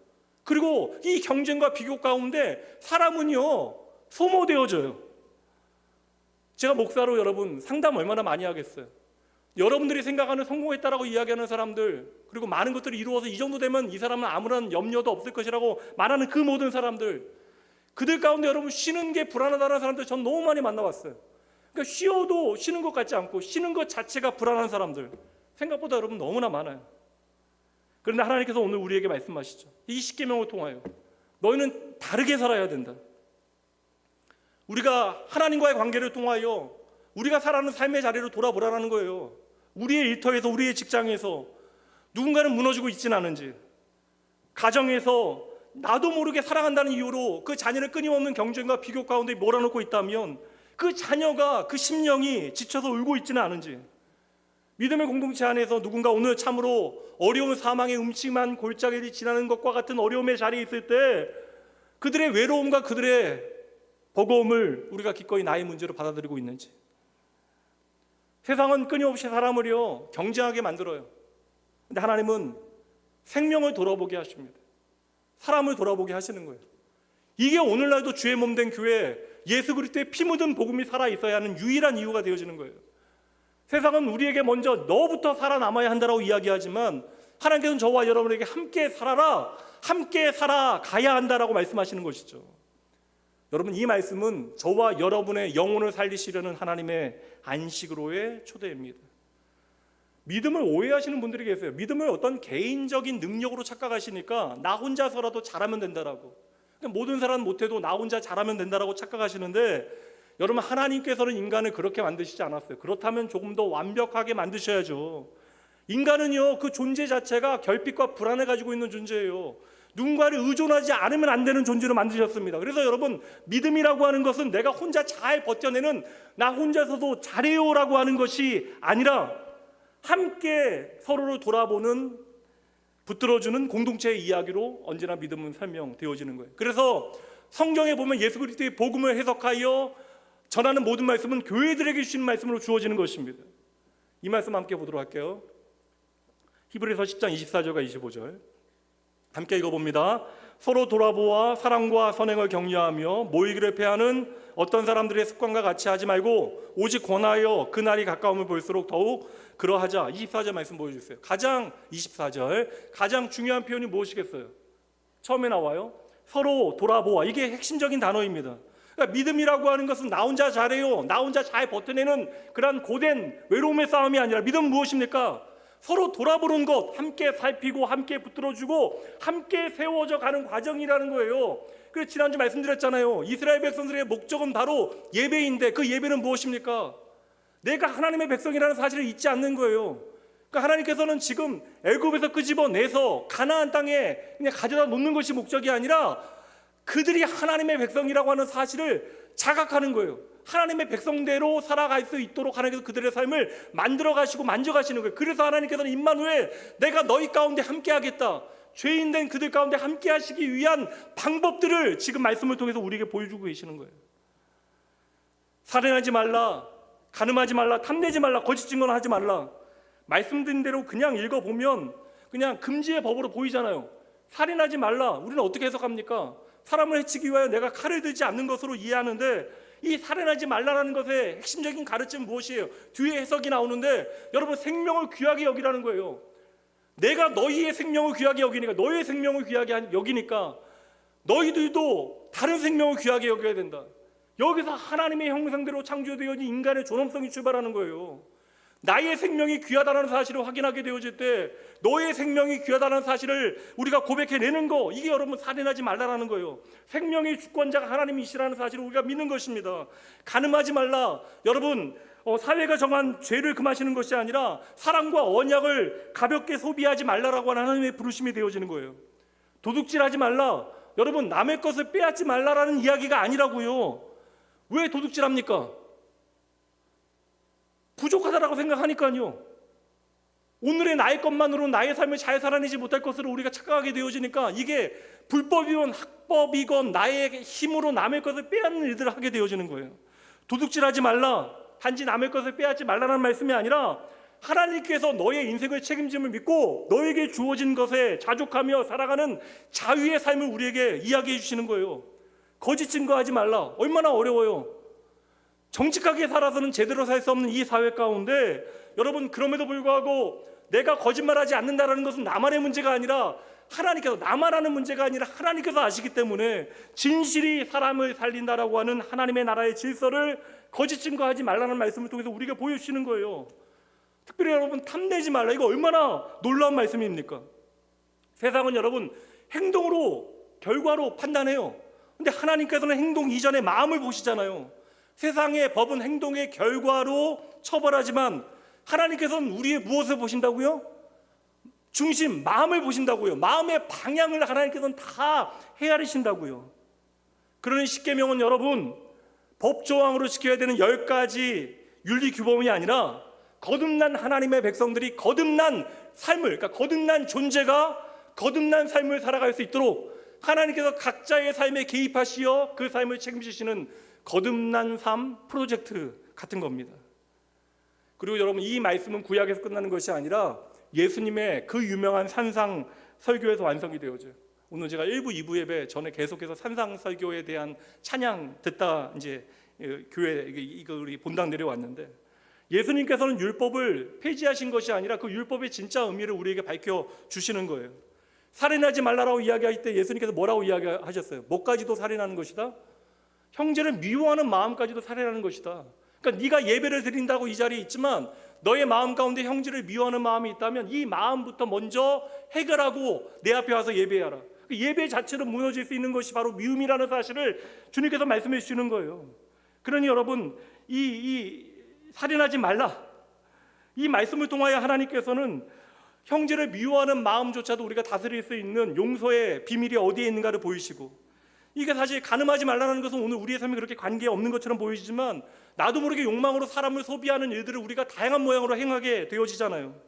그리고 이 경쟁과 비교 가운데 사람은요 소모되어져요. 제가 목사로 여러분 상담 얼마나 많이 하겠어요. 여러분들이 생각하는 성공했다라고 이야기하는 사람들, 그리고 많은 것들이 이루어서 이 정도 되면 이 사람은 아무런 염려도 없을 것이라고 말하는 그 모든 사람들, 그들 가운데 여러분 쉬는 게 불안하다는 사람들 전 너무 많이 만나봤어요. 그러니까 쉬어도 쉬는 것 같지 않고 쉬는 것 자체가 불안한 사람들 생각보다 여러분 너무나 많아요. 그런데 하나님께서 오늘 우리에게 말씀하시죠. 이 십계명을 통하여 너희는 다르게 살아야 된다. 우리가 하나님과의 관계를 통하여 우리가 살아가는 삶의 자리로 돌아보라는 거예요. 우리의 일터에서, 우리의 직장에서 누군가는 무너지고 있지는 않은지, 가정에서 나도 모르게 사랑한다는 이유로 그 자녀를 끊임없는 경쟁과 비교 가운데 몰아넣고 있다면 그 자녀가, 그 심령이 지쳐서 울고 있지는 않은지, 믿음의 공동체 안에서 누군가 오늘 참으로 어려운 사망의 음침한 골짜기를 지나는 것과 같은 어려움의 자리에 있을 때 그들의 외로움과 그들의 버거움을 우리가 기꺼이 나의 문제로 받아들이고 있는지. 세상은 끊임없이 사람을요 경쟁하게 만들어요. 근데 하나님은 생명을 돌아보게 하십니다. 사람을 돌아보게 하시는 거예요. 이게 오늘날도 주의 몸된 교회, 예수 그리스도의 피 묻은 복음이 살아 있어야 하는 유일한 이유가 되어지는 거예요. 세상은 우리에게 먼저 너부터 살아남아야 한다라고 이야기하지만 하나님께서는 저와 여러분에게 함께 살아라, 함께 살아가야 한다라고 말씀하시는 것이죠. 여러분, 이 말씀은 저와 여러분의 영혼을 살리시려는 하나님의 안식으로의 초대입니다. 믿음을 오해하시는 분들이 계세요. 믿음을 어떤 개인적인 능력으로 착각하시니까 나 혼자서라도 잘하면 된다라고, 모든 사람 못해도 나 혼자 잘하면 된다라고 착각하시는데, 여러분, 하나님께서는 인간을 그렇게 만드시지 않았어요. 그렇다면 조금 더 완벽하게 만드셔야죠. 인간은요, 그 존재 자체가 결핍과 불안을 가지고 있는 존재예요. 누군가를 의존하지 않으면 안 되는 존재로 만드셨습니다. 그래서 여러분, 믿음이라고 하는 것은 내가 혼자 잘 버텨내는, 나 혼자서도 잘해요라고 하는 것이 아니라 함께 서로를 돌아보는, 붙들어주는 공동체의 이야기로 언제나 믿음은 설명되어지는 거예요. 그래서 성경에 보면 예수 그리스도의 복음을 해석하여 전하는 모든 말씀은 교회들에게 주시는 말씀으로 주어지는 것입니다. 이 말씀 함께 보도록 할게요. 히브리서 10장 24절과 25절 함께 읽어봅니다. 서로 돌아보아 사랑과 선행을 격려하며 모이기를 패하는 어떤 사람들의 습관과 같이 하지 말고 오직 권하여 그날이 가까움을 볼수록 더욱 그러하자. 24절 말씀 보여주세요. 24절 가장 중요한 표현이 무엇이겠어요? 처음에 나와요. 서로 돌아보아. 이게 핵심적인 단어입니다. 그러니까 믿음이라고 하는 것은 나 혼자 잘해요, 나 혼자 잘 버텨내는 그런 고된 외로움의 싸움이 아니라, 믿음은 무엇입니까? 서로 돌아보는 것, 함께 살피고 함께 붙들어주고 함께 세워져 가는 과정이라는 거예요. 그래서 지난주 말씀드렸잖아요. 이스라엘 백성들의 목적은 바로 예배인데, 그 예배는 무엇입니까? 내가 하나님의 백성이라는 사실을 잊지 않는 거예요. 그러니까 하나님께서는 지금 애굽에서 끄집어내서 가나안 땅에 그냥 가져다 놓는 것이 목적이 아니라 그들이 하나님의 백성이라고 하는 사실을 자각하는 거예요. 하나님의 백성대로 살아갈 수 있도록 하나님께서 그들의 삶을 만들어 가시고 만져 가시는 거예요. 그래서 하나님께서는 임마누엘, 내가 너희 가운데 함께 하겠다, 죄인된 그들 가운데 함께 하시기 위한 방법들을 지금 말씀을 통해서 우리에게 보여주고 계시는 거예요. 살인하지 말라, 간음하지 말라, 탐내지 말라, 거짓 증언하지 말라. 말씀드린 대로 그냥 읽어보면 그냥 금지의 법으로 보이잖아요. 살인하지 말라, 우리는 어떻게 해석합니까? 사람을 해치기 위하여 내가 칼을 들지 않는 것으로 이해하는데, 이 살인하지 말라라는 것의 핵심적인 가르침은 무엇이에요? 뒤에 해석이 나오는데, 여러분, 생명을 귀하게 여기라는 거예요. 내가 너희의 생명을 귀하게 여기니까, 너희의 생명을 귀하게 여기니까 너희들도 다른 생명을 귀하게 여겨야 된다. 여기서 하나님의 형상대로 창조되어진 인간의 존엄성이 출발하는 거예요. 나의 생명이 귀하다는 사실을 확인하게 되어질 때 너의 생명이 귀하다는 사실을 우리가 고백해내는 거, 이게 여러분 살인하지 말라라는 거예요. 생명의 주권자가 하나님이시라는 사실을 우리가 믿는 것입니다. 간음하지 말라, 여러분, 사회가 정한 죄를 금하시는 것이 아니라 사랑과 언약을 가볍게 소비하지 말라라고 하는 하나님의 부르심이 되어지는 거예요. 도둑질하지 말라, 여러분, 남의 것을 빼앗지 말라라는 이야기가 아니라고요. 왜 도둑질합니까? 부족하다라고 생각하니까요. 오늘의 나의 것만으로 나의 삶을 잘 살아내지 못할 것으로 우리가 착각하게 되어지니까, 이게 불법이건 학법이건 나의 힘으로 남의 것을 빼앗는 일들을 하게 되어지는 거예요. 도둑질하지 말라, 단지 남의 것을 빼앗지 말라는 말씀이 아니라 하나님께서 너의 인생을 책임짐을 믿고 너에게 주어진 것에 자족하며 살아가는 자유의 삶을 우리에게 이야기해 주시는 거예요. 거짓 증거하지 말라. 얼마나 어려워요. 정직하게 살아서는 제대로 살 수 없는 이 사회 가운데, 여러분, 그럼에도 불구하고 내가 거짓말하지 않는다는 것은 나만의 문제가 아니라 하나님께서, 나만 하는 문제가 아니라 하나님께서 아시기 때문에 진실이 사람을 살린다라고 하는 하나님의 나라의 질서를 거짓 증거하지 말라는 말씀을 통해서 우리에게 보여주시는 거예요. 특별히 여러분, 탐내지 말라, 이거 얼마나 놀라운 말씀입니까? 세상은 여러분 행동으로, 결과로 판단해요. 근데 하나님께서는 행동 이전에 마음을 보시잖아요. 세상의 법은 행동의 결과로 처벌하지만 하나님께서는 우리의 무엇을 보신다고요? 중심, 마음을 보신다고요. 마음의 방향을 하나님께서는 다 헤아리신다고요. 그러니 십계명은 여러분, 법조항으로 지켜야 되는 10가지 윤리 규범이 아니라 거듭난 하나님의 백성들이 거듭난 삶을, 그러니까 거듭난 존재가 거듭난 삶을 살아갈 수 있도록 하나님께서 각자의 삶에 개입하시어 그 삶을 책임지시는 거듭난 삶 프로젝트 같은 겁니다. 그리고 여러분, 이 말씀은 구약에서 끝나는 것이 아니라 예수님의 그 유명한 산상 설교에서 완성이 되어져요. 오늘 제가 1부, 2부 예배 전에 계속해서 산상 설교에 대한 찬양 듣다 이제 교회 이거 우리 본당 내려왔는데, 예수님께서는 율법을 폐지하신 것이 아니라 그 율법의 진짜 의미를 우리에게 밝혀 주시는 거예요. 살인하지 말라라고 이야기할 때 예수님께서 뭐라고 이야기하셨어요? 뭐까지도 살인하는 것이다? 형제를 미워하는 마음까지도 살인하는 것이다. 그러니까 네가 예배를 드린다고 이 자리에 있지만 너의 마음 가운데 형제를 미워하는 마음이 있다면 이 마음부터 먼저 해결하고 내 앞에 와서 예배하라. 예배 자체로 무너질 수 있는 것이 바로 미움이라는 사실을 주님께서 말씀해 주시는 거예요. 그러니 여러분, 이 살인하지 말라, 이 말씀을 통하여 하나님께서는 형제를 미워하는 마음조차도 우리가 다스릴 수 있는 용서의 비밀이 어디에 있는가를 보이시고, 이게 사실 간음하지 말라는 것은 오늘 우리의 삶에 그렇게 관계없는 것처럼 보이지만 나도 모르게 욕망으로 사람을 소비하는 일들을 우리가 다양한 모양으로 행하게 되어지잖아요.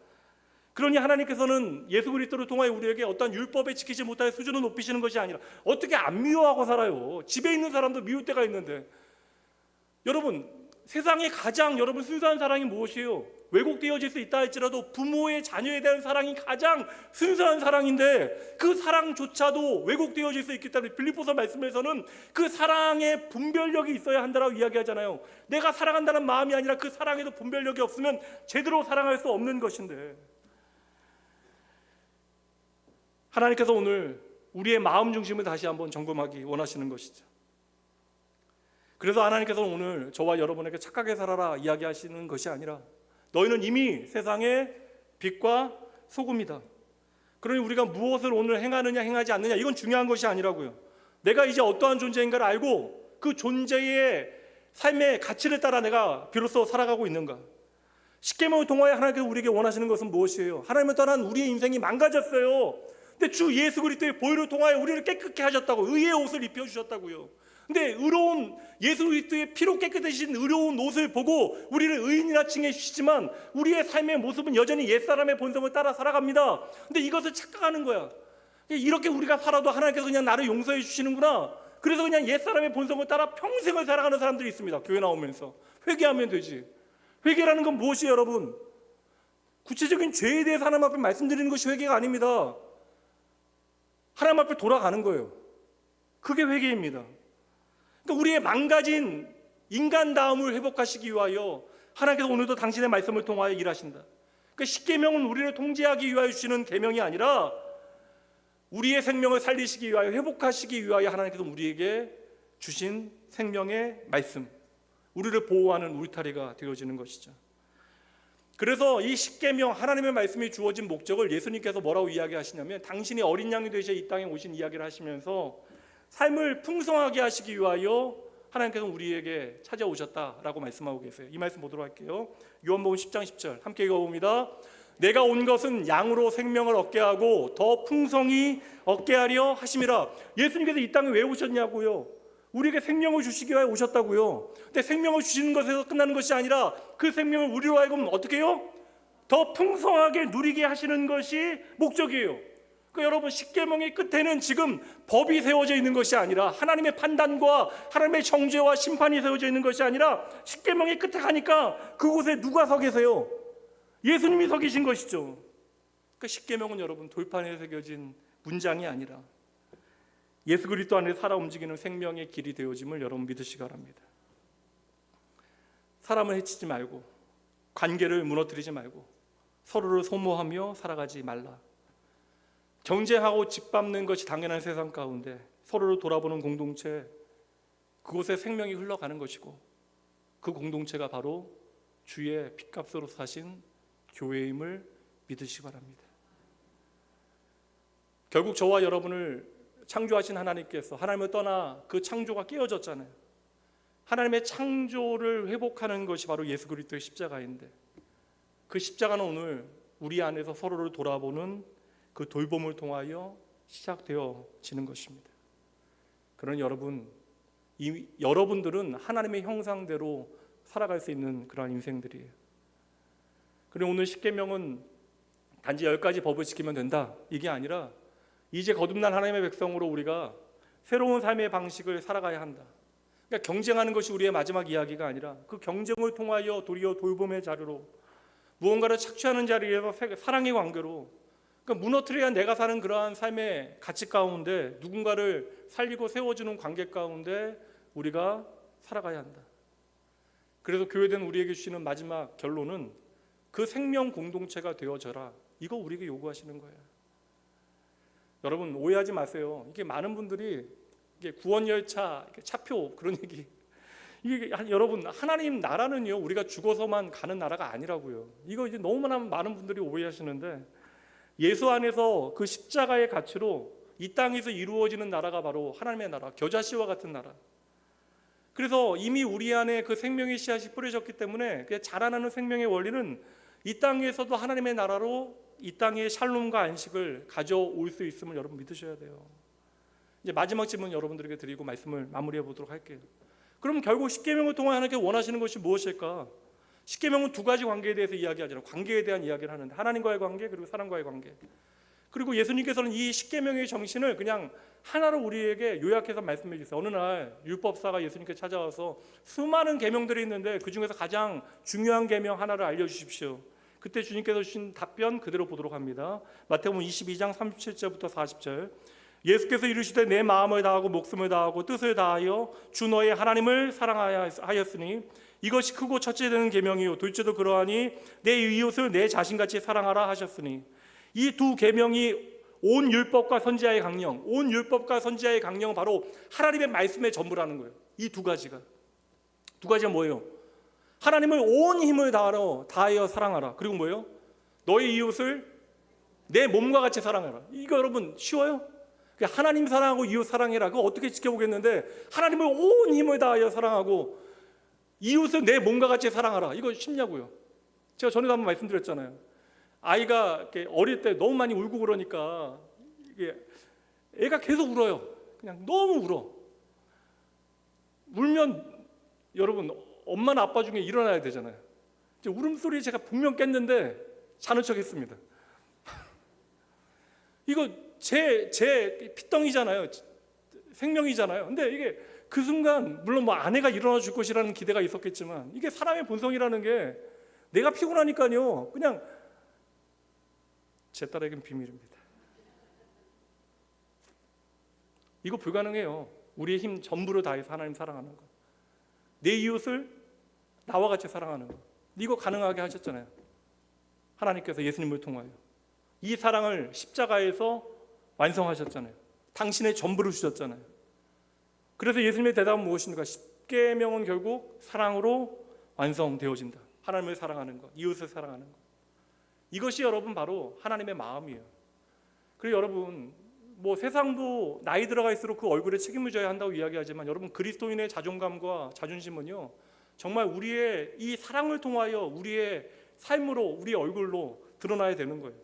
그러니 하나님께서는 예수 그리스도를 통하여 우리에게 어떤 율법에 지키지 못할 수준을 높이시는 것이 아니라 어떻게 안 미워하고 살아요? 집에 있는 사람도 미울 때가 있는데. 여러분, 세상에 가장 여러분 순수한 사랑이 무엇이에요? 왜곡되어질 수 있다 할지라도 부모의 자녀에 대한 사랑이 가장 순수한 사랑인데 그 사랑조차도 왜곡되어질 수 있기 때문에 빌립보서 말씀에서는 그 사랑에 분별력이 있어야 한다라고 이야기하잖아요. 내가 사랑한다는 마음이 아니라 그 사랑에도 분별력이 없으면 제대로 사랑할 수 없는 것인데, 하나님께서 오늘 우리의 마음 중심을 다시 한번 점검하기 원하시는 것이죠. 그래서 하나님께서는 오늘 저와 여러분에게 착하게 살아라 이야기하시는 것이 아니라 너희는 이미 세상의 빛과 소금이다. 그러니 우리가 무엇을 오늘 행하느냐 행하지 않느냐 이건 중요한 것이 아니라고요. 내가 이제 어떠한 존재인가를 알고 그 존재의 삶의 가치를 따라 내가 비로소 살아가고 있는가. 십계명을 통하여 하나님께서 우리에게 원하시는 것은 무엇이에요? 하나님을 떠난 우리의 인생이 망가졌어요. 근데 주 예수 그리스도의 보혈을 통하여 우리를 깨끗게 하셨다고, 의의 옷을 입혀주셨다고요. 근데 의로운 예수 그리스도의 피로 깨끗해진 의로운 옷을 보고 우리를 의인이라 칭해 주시지만 우리의 삶의 모습은 여전히 옛사람의 본성을 따라 살아갑니다. 근데 이것을 착각하는 거야. 이렇게 우리가 살아도 하나님께서 그냥 나를 용서해 주시는구나. 그래서 그냥 옛사람의 본성을 따라 평생을 살아가는 사람들이 있습니다. 교회 나오면서 회개하면 되지. 회개라는 건 무엇이에요, 여러분? 구체적인 죄에 대해서 하나님 앞에 말씀드리는 것이 회개가 아닙니다. 하나님 앞에 돌아가는 거예요. 그게 회개입니다. 그러니까 우리의 망가진 인간다움을 회복하시기 위하여 하나님께서 오늘도 당신의 말씀을 통하여 일하신다. 그러니까 십계명은 우리를 통제하기 위하여 주시는 계명이 아니라 우리의 생명을 살리시기 위하여, 회복하시기 위하여 하나님께서 우리에게 주신 생명의 말씀, 우리를 보호하는 울타리가 되어지는 것이죠. 그래서 이 십계명, 하나님의 말씀이 주어진 목적을 예수님께서 뭐라고 이야기하시냐면, 당신이 어린 양이 되셔 이 땅에 오신 이야기를 하시면서 삶을 풍성하게 하시기 위하여 하나님께서 우리에게 찾아오셨다라고 말씀하고 계세요. 이 말씀 보도록 할게요. 요한복음 10장 10절 함께 읽어봅니다. 내가 온 것은 양으로 생명을 얻게 하고 더 풍성히 얻게 하려 하심이라. 예수님께서 이 땅에 왜 오셨냐고요? 우리에게 생명을 주시기 위해 오셨다고요. 근데 생명을 주시는 것에서 끝나는 것이 아니라 그 생명을 우리로 하여금 어떻게 해요? 더 풍성하게 누리게 하시는 것이 목적이에요. 그러니까 여러분, 십계명의 끝에는 지금 법이 세워져 있는 것이 아니라 하나님의 판단과 하나님의 정죄와 심판이 세워져 있는 것이 아니라 십계명의 끝에 가니까 그곳에 누가 서 계세요? 예수님이 서 계신 것이죠. 그러니까 십계명은 여러분 돌판에 새겨진 문장이 아니라 예수 그리스도 안에 살아 움직이는 생명의 길이 되어짐을 여러분 믿으시기 바랍니다. 사람을 해치지 말고, 관계를 무너뜨리지 말고, 서로를 소모하며 살아가지 말라. 경쟁하고 짓밟는 것이 당연한 세상 가운데 서로를 돌아보는 공동체, 그곳에 생명이 흘러가는 것이고 그 공동체가 바로 주의 핏값으로 사신 교회임을 믿으시기 바랍니다. 결국 저와 여러분을 창조하신 하나님께서, 하나님을 떠나 그 창조가 깨어졌잖아요. 하나님의 창조를 회복하는 것이 바로 예수 그리스도의 십자가인데, 그 십자가는 오늘 우리 안에서 서로를 돌아보는 그 돌봄을 통하여 시작되어지는 것입니다. 그러나 여러분들은 하나님의 형상대로 살아갈 수 있는 그러한 인생들이에요. 그리고 오늘 십계명은 단지 10가지 법을 지키면 된다, 이게 아니라 이제 거듭난 하나님의 백성으로 우리가 새로운 삶의 방식을 살아가야 한다. 그러니까 경쟁하는 것이 우리의 마지막 이야기가 아니라 그 경쟁을 통하여 도리어 돌봄의 자료로, 무언가를 착취하는 자리에서 사랑의 관계로, 그러니까 무너뜨려야 내가 사는 그러한 삶의 가치 가운데 누군가를 살리고 세워주는 관계 가운데 우리가 살아가야 한다. 그래서 교회된 우리에게 주시는 마지막 결론은 그 생명 공동체가 되어져라, 이거 우리에게 요구하시는 거예요. 여러분 오해하지 마세요. 이게 많은 분들이 이게 구원열차, 차표 그런 얘기, 이게 여러분 하나님 나라는요 우리가 죽어서만 가는 나라가 아니라고요. 이거 이제 너무나 많은 분들이 오해하시는데, 예수 안에서 그 십자가의 가치로 이 땅에서 이루어지는 나라가 바로 하나님의 나라, 겨자씨와 같은 나라. 그래서 이미 우리 안에 그 생명의 씨앗이 뿌려졌기 때문에 그 자라나는 생명의 원리는 이 땅에서도 하나님의 나라로 이 땅에 샬롬과 안식을 가져올 수 있음을 여러분 믿으셔야 돼요. 이제 마지막 질문 여러분들에게 드리고 말씀을 마무리해 보도록 할게요. 그럼 결국 십계명을 통해 하나님께 원하시는 것이 무엇일까? 십계명은 두 가지 관계에 대해서 이야기하잖아요. 관계에 대한 이야기를 하는데 하나님과의 관계 그리고 사람과의 관계. 그리고 예수님께서는 이 십계명의 정신을 그냥 하나로 우리에게 요약해서 말씀해 주세요. 어느 날 율법사가 예수님께 찾아와서 수많은 계명들이 있는데 그 중에서 가장 중요한 계명 하나를 알려주십시오. 그때 주님께서 주신 답변 그대로 보도록 합니다. 마태복음 22장 37절부터 40절. 예수께서 이르시되 내 마음을 다하고 목숨을 다하고 뜻을 다하여 주 너의 하나님을 사랑하여 하였으니 이것이 크고 첫째 되는 계명이요 둘째도 그러하니 내 이웃을 내 자신같이 사랑하라 하셨으니 이 두 계명이 온 율법과 선지자의 강령, 온 율법과 선지자의 강령은 바로 하나님의 말씀의 전부라는 거예요. 이 두 가지가 뭐예요? 하나님을 온 힘을 다하여 사랑하라. 그리고 뭐예요? 너의 이웃을 내 몸과 같이 사랑하라. 이거 여러분 쉬워요? 하나님 사랑하고 이웃 사랑해라. 그거 어떻게 지켜보겠는데 하나님을 온 힘을 다하여 사랑하고 이웃을 내 몸과 같이 사랑하라. 이거 쉽냐고요? 제가 전에도 한번 말씀드렸잖아요. 아이가 이렇게 어릴 때 너무 많이 울고 그러니까 이게 애가 계속 울어요. 그냥 너무 울어. 울면 여러분 엄마나 아빠 중에 일어나야 되잖아요. 울음소리 제가 분명 깼는데 자는 척했습니다. 이거 제 피덩이잖아요. 생명이잖아요. 근데 이게 그 순간 물론 뭐 아내가 일어나 줄 것이라는 기대가 있었겠지만 이게 사람의 본성이라는 게 내가 피곤하니까요. 그냥 제 딸에겐 비밀입니다. 이거 불가능해요. 우리의 힘 전부를 다해서 하나님 사랑하는 거. 내 이웃을 나와 같이 사랑하는 거. 이거 가능하게 하셨잖아요. 하나님께서 예수님을 통하여 이 사랑을 십자가에서 완성하셨잖아요. 당신의 전부를 주셨잖아요. 그래서 예수님의 대답은 무엇입니까? 십계명은 결국 사랑으로 완성되어진다. 하나님을 사랑하는 것, 이웃을 사랑하는 것. 이것이 여러분 바로 하나님의 마음이에요. 그리고 여러분 뭐 세상도 나이 들어갈수록 그 얼굴에 책임을 져야 한다고 이야기하지만 여러분 그리스도인의 자존감과 자존심은요 정말 우리의 이 사랑을 통하여 우리의 삶으로 우리의 얼굴로 드러나야 되는 거예요.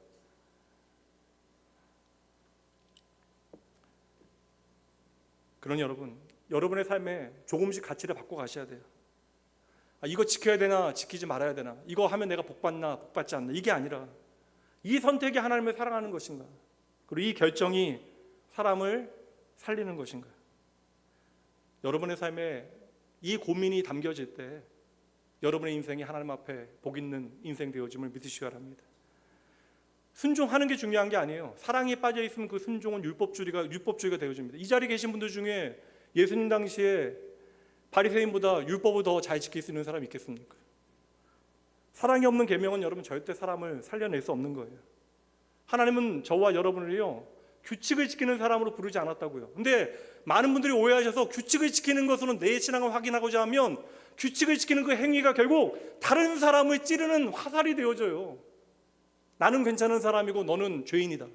그러니 여러분의 삶에 조금씩 가치를 바꿔 가셔야 돼요. 이거 지켜야 되나 지키지 말아야 되나, 이거 하면 내가 복받나 복받지 않나, 이게 아니라 이 선택이 하나님을 사랑하는 것인가, 그리고 이 결정이 사람을 살리는 것인가. 여러분의 삶에 이 고민이 담겨질 때 여러분의 인생이 하나님 앞에 복 있는 인생 되어짐을 믿으시기 바랍니다. 순종하는 게 중요한 게 아니에요. 사랑에 빠져 있으면 그 순종은 율법주의가 되어집니다. 이 자리에 계신 분들 중에 예수님 당시에 바리새인보다 율법을 더 잘 지킬 수 있는 사람이 있겠습니까? 사랑이 없는 계명은 여러분 절대 사람을 살려낼 수 없는 거예요. 하나님은 저와 여러분을요 규칙을 지키는 사람으로 부르지 않았다고요. 근데 많은 분들이 오해하셔서 규칙을 지키는 것으로는 내 신앙을 확인하고자 하면 규칙을 지키는 그 행위가 결국 다른 사람을 찌르는 화살이 되어져요. 나는 괜찮은 사람이고 너는 죄인이다.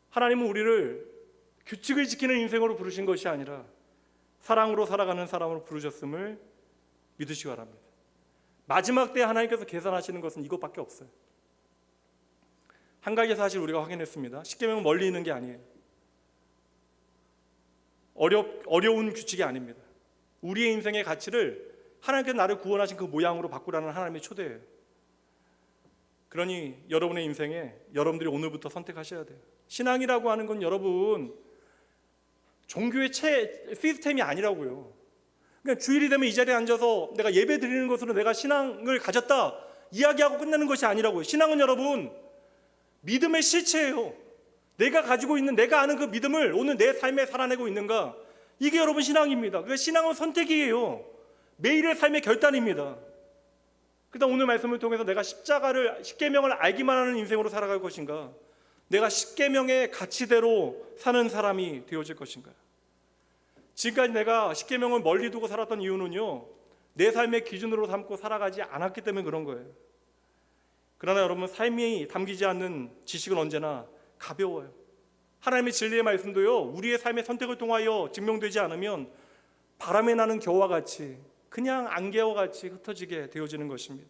하나님은 우리를 규칙을 지키는 인생으로 부르신 것이 아니라 사랑으로 살아가는 사람으로 부르셨음을 믿으시기 바랍니다. 마지막 때 하나님께서 계산하시는 것은 이것밖에 없어요. 한 가지 사실 우리가 확인했습니다. 십계명은 멀리 있는 게 아니에요. 어려운 규칙이 아닙니다. 우리의 인생의 가치를 하나님께서 나를 구원하신 그 모양으로 바꾸라는 하나님의 초대예요. 그러니 여러분의 인생에 여러분들이 오늘부터 선택하셔야 돼요. 신앙이라고 하는 건 여러분 종교의 시스템이 아니라고요. 그러니까 주일이 되면 이 자리에 앉아서 내가 예배 드리는 것으로 내가 신앙을 가졌다 이야기하고 끝내는 것이 아니라고요. 신앙은 여러분 믿음의 실체예요. 내가 가지고 있는, 내가 아는 그 믿음을 오늘 내 삶에 살아내고 있는가, 이게 여러분 신앙입니다. 그 신앙은 선택이에요. 매일의 삶의 결단입니다. 그러다 오늘 말씀을 통해서 내가 십계명을 알기만 하는 인생으로 살아갈 것인가, 내가 십계명의 가치대로 사는 사람이 되어질 것인가. 지금까지 내가 십계명을 멀리 두고 살았던 이유는요, 내 삶의 기준으로 삼고 살아가지 않았기 때문에 그런 거예요. 그러나 여러분 삶이 담기지 않는 지식은 언제나 가벼워요. 하나님의 진리의 말씀도요 우리의 삶의 선택을 통하여 증명되지 않으면 바람에 나는 겨와 같이 그냥 안개와 같이 흩어지게 되어지는 것입니다.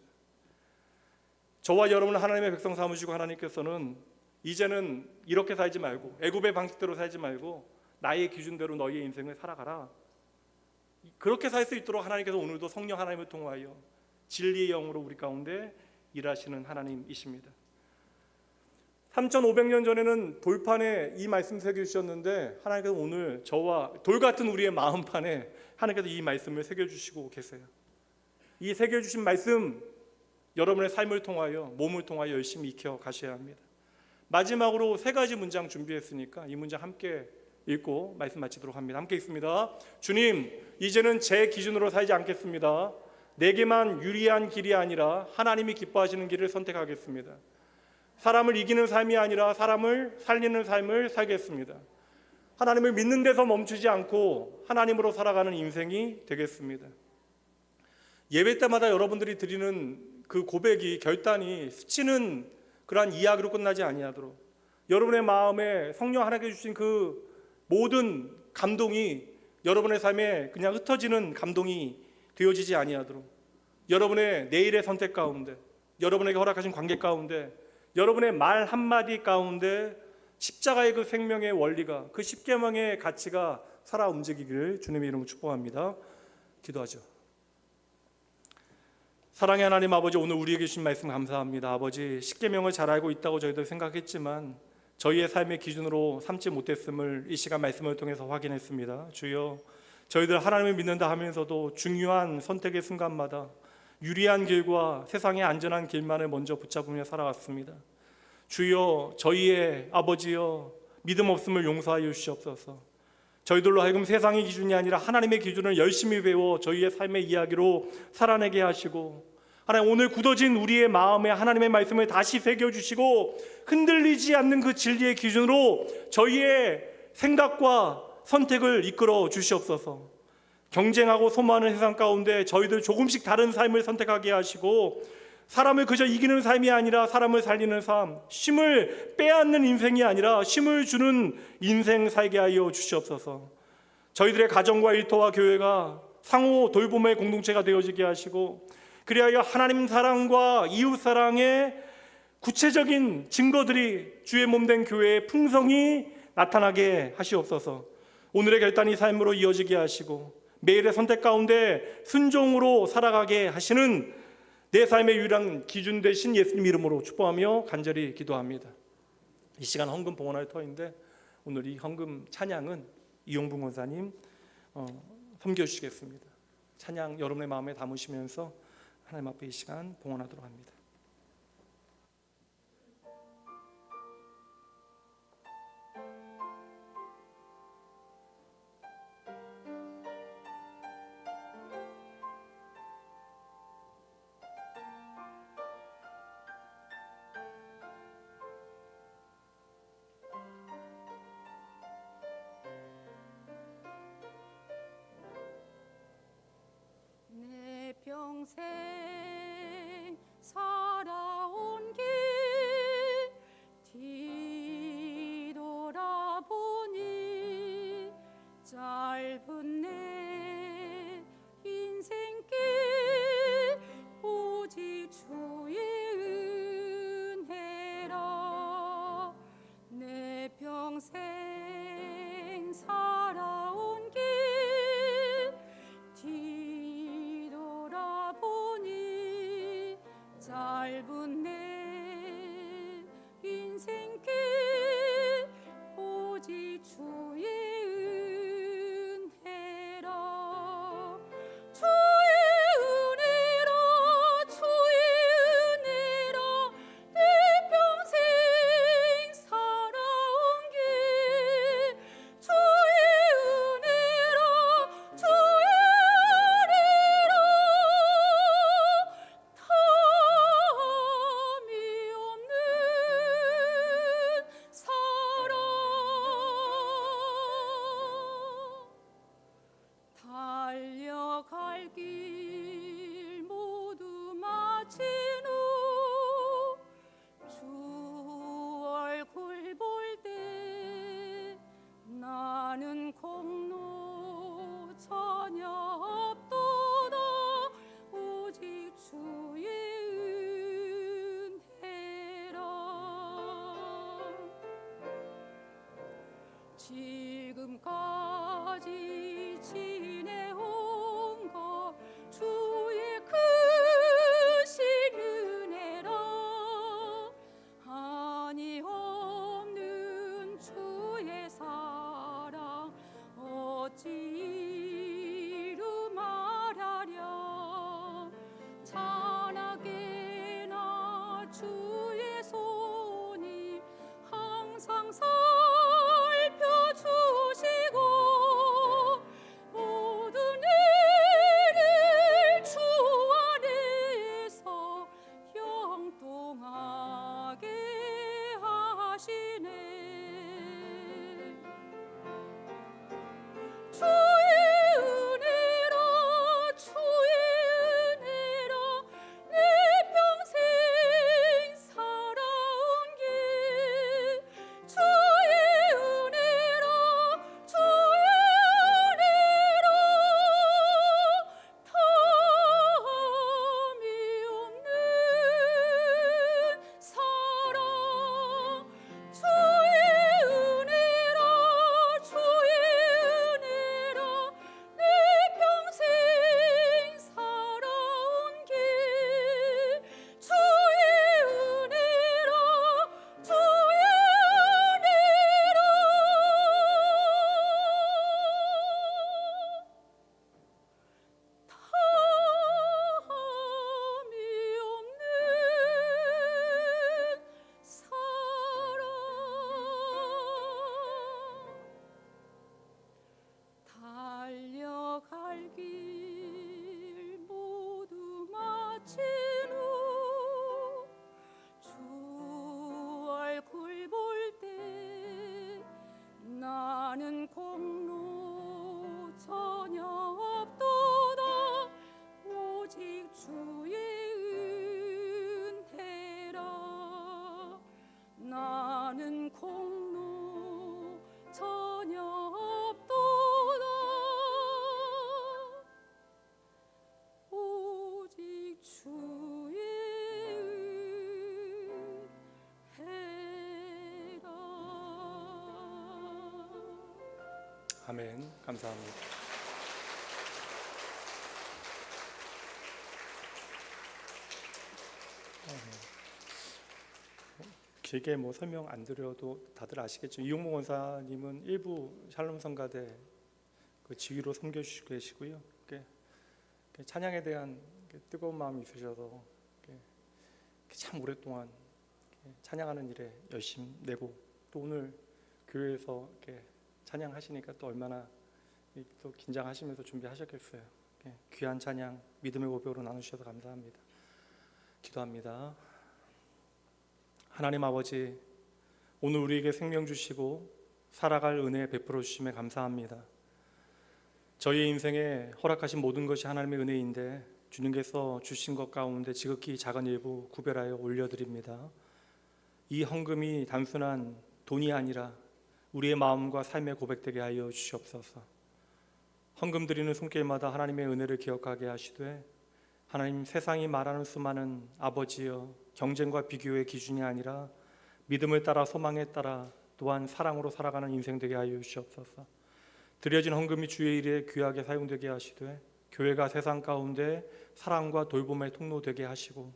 저와 여러분을 하나님의 백성 삼으시고 하나님께서는 이제는 이렇게 살지 말고 애굽의 방식대로 살지 말고 나의 기준대로 너희의 인생을 살아가라. 그렇게 살 수 있도록 하나님께서 오늘도 성령 하나님을 통하여 진리의 영으로 우리 가운데 일하시는 하나님이십니다. 3,500년 전에는 돌판에 이 말씀 새겨주셨는데 하나님께서 오늘 저와 돌같은 우리의 마음판에 하나님께서 이 말씀을 새겨주시고 계세요. 이 새겨주신 말씀 여러분의 삶을 통하여 몸을 통하여 열심히 익혀 가셔야 합니다. 마지막으로 3가지 문장 준비했으니까 이 문장 함께 읽고 말씀 마치도록 합니다. 함께 읽습니다. 주님, 이제는 제 기준으로 살지 않겠습니다. 내게만 유리한 길이 아니라 하나님이 기뻐하시는 길을 선택하겠습니다. 사람을 이기는 삶이 아니라 사람을 살리는 삶을 살겠습니다. 하나님을 믿는 데서 멈추지 않고 하나님으로 살아가는 인생이 되겠습니다. 예배 때마다 여러분들이 드리는 그 고백이 결단이 스치는 그러한 이야기로 끝나지 아니하도록 여러분의 마음에 성령 하나님께 주신 그 모든 감동이 여러분의 삶에 그냥 흩어지는 감동이 되어지지 아니하도록 여러분의 내일의 선택 가운데 여러분에게 허락하신 관계 가운데 여러분의 말 한마디 가운데 십자가의 그 생명의 원리가 그 십계명의 가치가 살아 움직이기를 주님의 이름으로 축복합니다. 기도하죠. 사랑의 하나님 아버지, 오늘 우리에게 주신 말씀 감사합니다. 아버지, 십계명을 잘 알고 있다고 저희들 생각했지만 저희의 삶의 기준으로 삼지 못했음을 이 시간 말씀을 통해서 확인했습니다. 주여, 저희들 하나님을 믿는다 하면서도 중요한 선택의 순간마다 유리한 길과 세상의 안전한 길만을 먼저 붙잡으며 살아왔습니다. 주여, 저희의 아버지여, 믿음 없음을 용서하여 주시옵소서. 저희들로 하여금 세상의 기준이 아니라 하나님의 기준을 열심히 배워 저희의 삶의 이야기로 살아내게 하시고, 하나님, 오늘 굳어진 우리의 마음에 하나님의 말씀을 다시 새겨주시고 흔들리지 않는 그 진리의 기준으로 저희의 생각과 선택을 이끌어 주시옵소서. 경쟁하고 소모하는 세상 가운데 저희들 조금씩 다른 삶을 선택하게 하시고, 사람을 그저 이기는 삶이 아니라 사람을 살리는 삶, 쉼을 빼앗는 인생이 아니라 쉼을 주는 인생 살게 하여 주시옵소서. 저희들의 가정과 일터와 교회가 상호 돌봄의 공동체가 되어지게 하시고, 그리하여 하나님 사랑과 이웃 사랑의 구체적인 증거들이 주의 몸된 교회의 풍성이 나타나게 하시옵소서. 오늘의 결단이 삶으로 이어지게 하시고 매일의 선택 가운데 순종으로 살아가게 하시는 내 삶의 유일한 기준 되신 예수님 이름으로 축복하며 간절히 기도합니다. 이 시간 헌금 봉헌할 터인데 오늘 이 헌금 찬양은 이용붕 권사님 섬겨주시겠습니다. 찬양 여러분의 마음에 담으시면서 하나님 앞에 이 시간 봉헌하도록 합니다. 내 평생 지금까지 지내온 것 주의 크신 은혜라. 한이 없는 주의 사랑 어찌 이루 말하랴. 찬하게나 주의 손이 항상 살펴주시고 모든 일을 주 안에서 형통하게 하시네. 주의 은혜로 주의 은혜로 내 평생 살아온 길. 주의 은혜로 주의 은혜로 탐이 없는 사랑. 주의 은혜로 주의 은혜로 내 평생 살아온 길. 주의 은혜로 주의 은혜로 탐이 없는 사랑. 달려갈 길 모두 마친 후 주 얼굴 볼 때 나는 공로 전혀 없도다. 오직 주의 은혜라. 나는 공로 전혀 없도다. 오직 주의 은혜라. 아멘. 감사합니다. 길게 설명 안 드려도 다들 아시겠죠. 이용모 원사님은 일부 샬롬 성가대 그 지휘로 섬겨주시고 계시고요. 찬양에 대한 뜨거운 마음이 있으셔서 참 오랫동안 찬양하는 일에 열심히 내고 또 오늘 교회에서 찬양하시니까 또 얼마나 또 긴장하시면서 준비하셨겠어요. 귀한 찬양 믿음의 고백으로 나누셔서 감사합니다. 기도합니다. 하나님 아버지, 오늘 우리에게 생명 주시고 살아갈 은혜 베풀어 주심에 감사합니다. 저희의 인생에 허락하신 모든 것이 하나님의 은혜인데 주님께서 주신 것 가운데 지극히 작은 일부 구별하여 올려드립니다. 이 헌금이 단순한 돈이 아니라 우리의 마음과 삶에 고백되게 하여 주시옵소서. 헌금 드리는 손길마다 하나님의 은혜를 기억하게 하시되 하나님, 세상이 말하는 수많은 아버지여 경쟁과 비교의 기준이 아니라 믿음을 따라 소망에 따라 또한 사랑으로 살아가는 인생 되게 하여 주시옵소서. 드려진 헌금이 주의 일에 귀하게 사용되게 하시되 교회가 세상 가운데 사랑과 돌봄의 통로 되게 하시고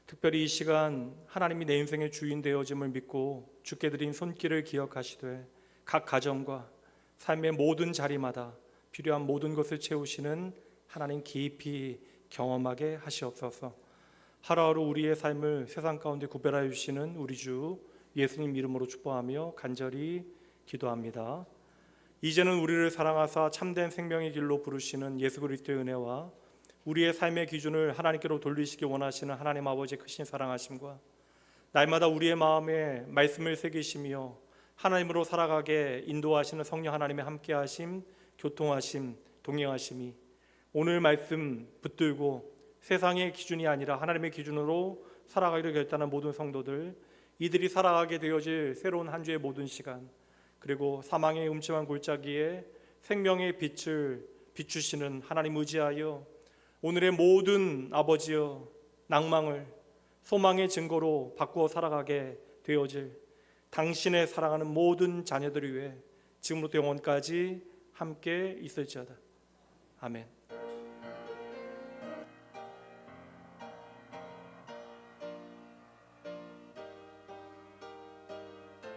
특별히 이 시간 하나님이 내 인생의 주인 되어짐을 믿고 주께 드린 손길을 기억하시되 각 가정과 삶의 모든 자리마다 필요한 모든 것을 채우시는 하나님 깊이 경험하게 하시옵소서. 하루하루 우리의 삶을 세상 가운데 구별하여 주시는 우리 주 예수님 이름으로 축복하며 간절히 기도합니다. 이제는 우리를 사랑하사 참된 생명의 길로 부르시는 예수 그리스도의 은혜와 우리의 삶의 기준을 하나님께로 돌리시기 원하시는 하나님 아버지의 크신 사랑하심과 날마다 우리의 마음에 말씀을 새기시며 하나님으로 살아가게 인도하시는 성령 하나님의 함께하심, 교통하심, 동행하심이 오늘 말씀 붙들고 세상의 기준이 아니라 하나님의 기준으로 살아가기로 결단한 모든 성도들, 이들이 살아가게 되어질 새로운 한 주의 모든 시간, 그리고 사망의 음침한 골짜기에 생명의 빛을 비추시는 하나님 의지하여 오늘의 모든 아버지여 낭망을 소망의 증거로 바꾸어 살아가게 되어질 당신의 사랑하는 모든 자녀들을 위해 지금부터 영원까지 함께 있을지어다. 아멘.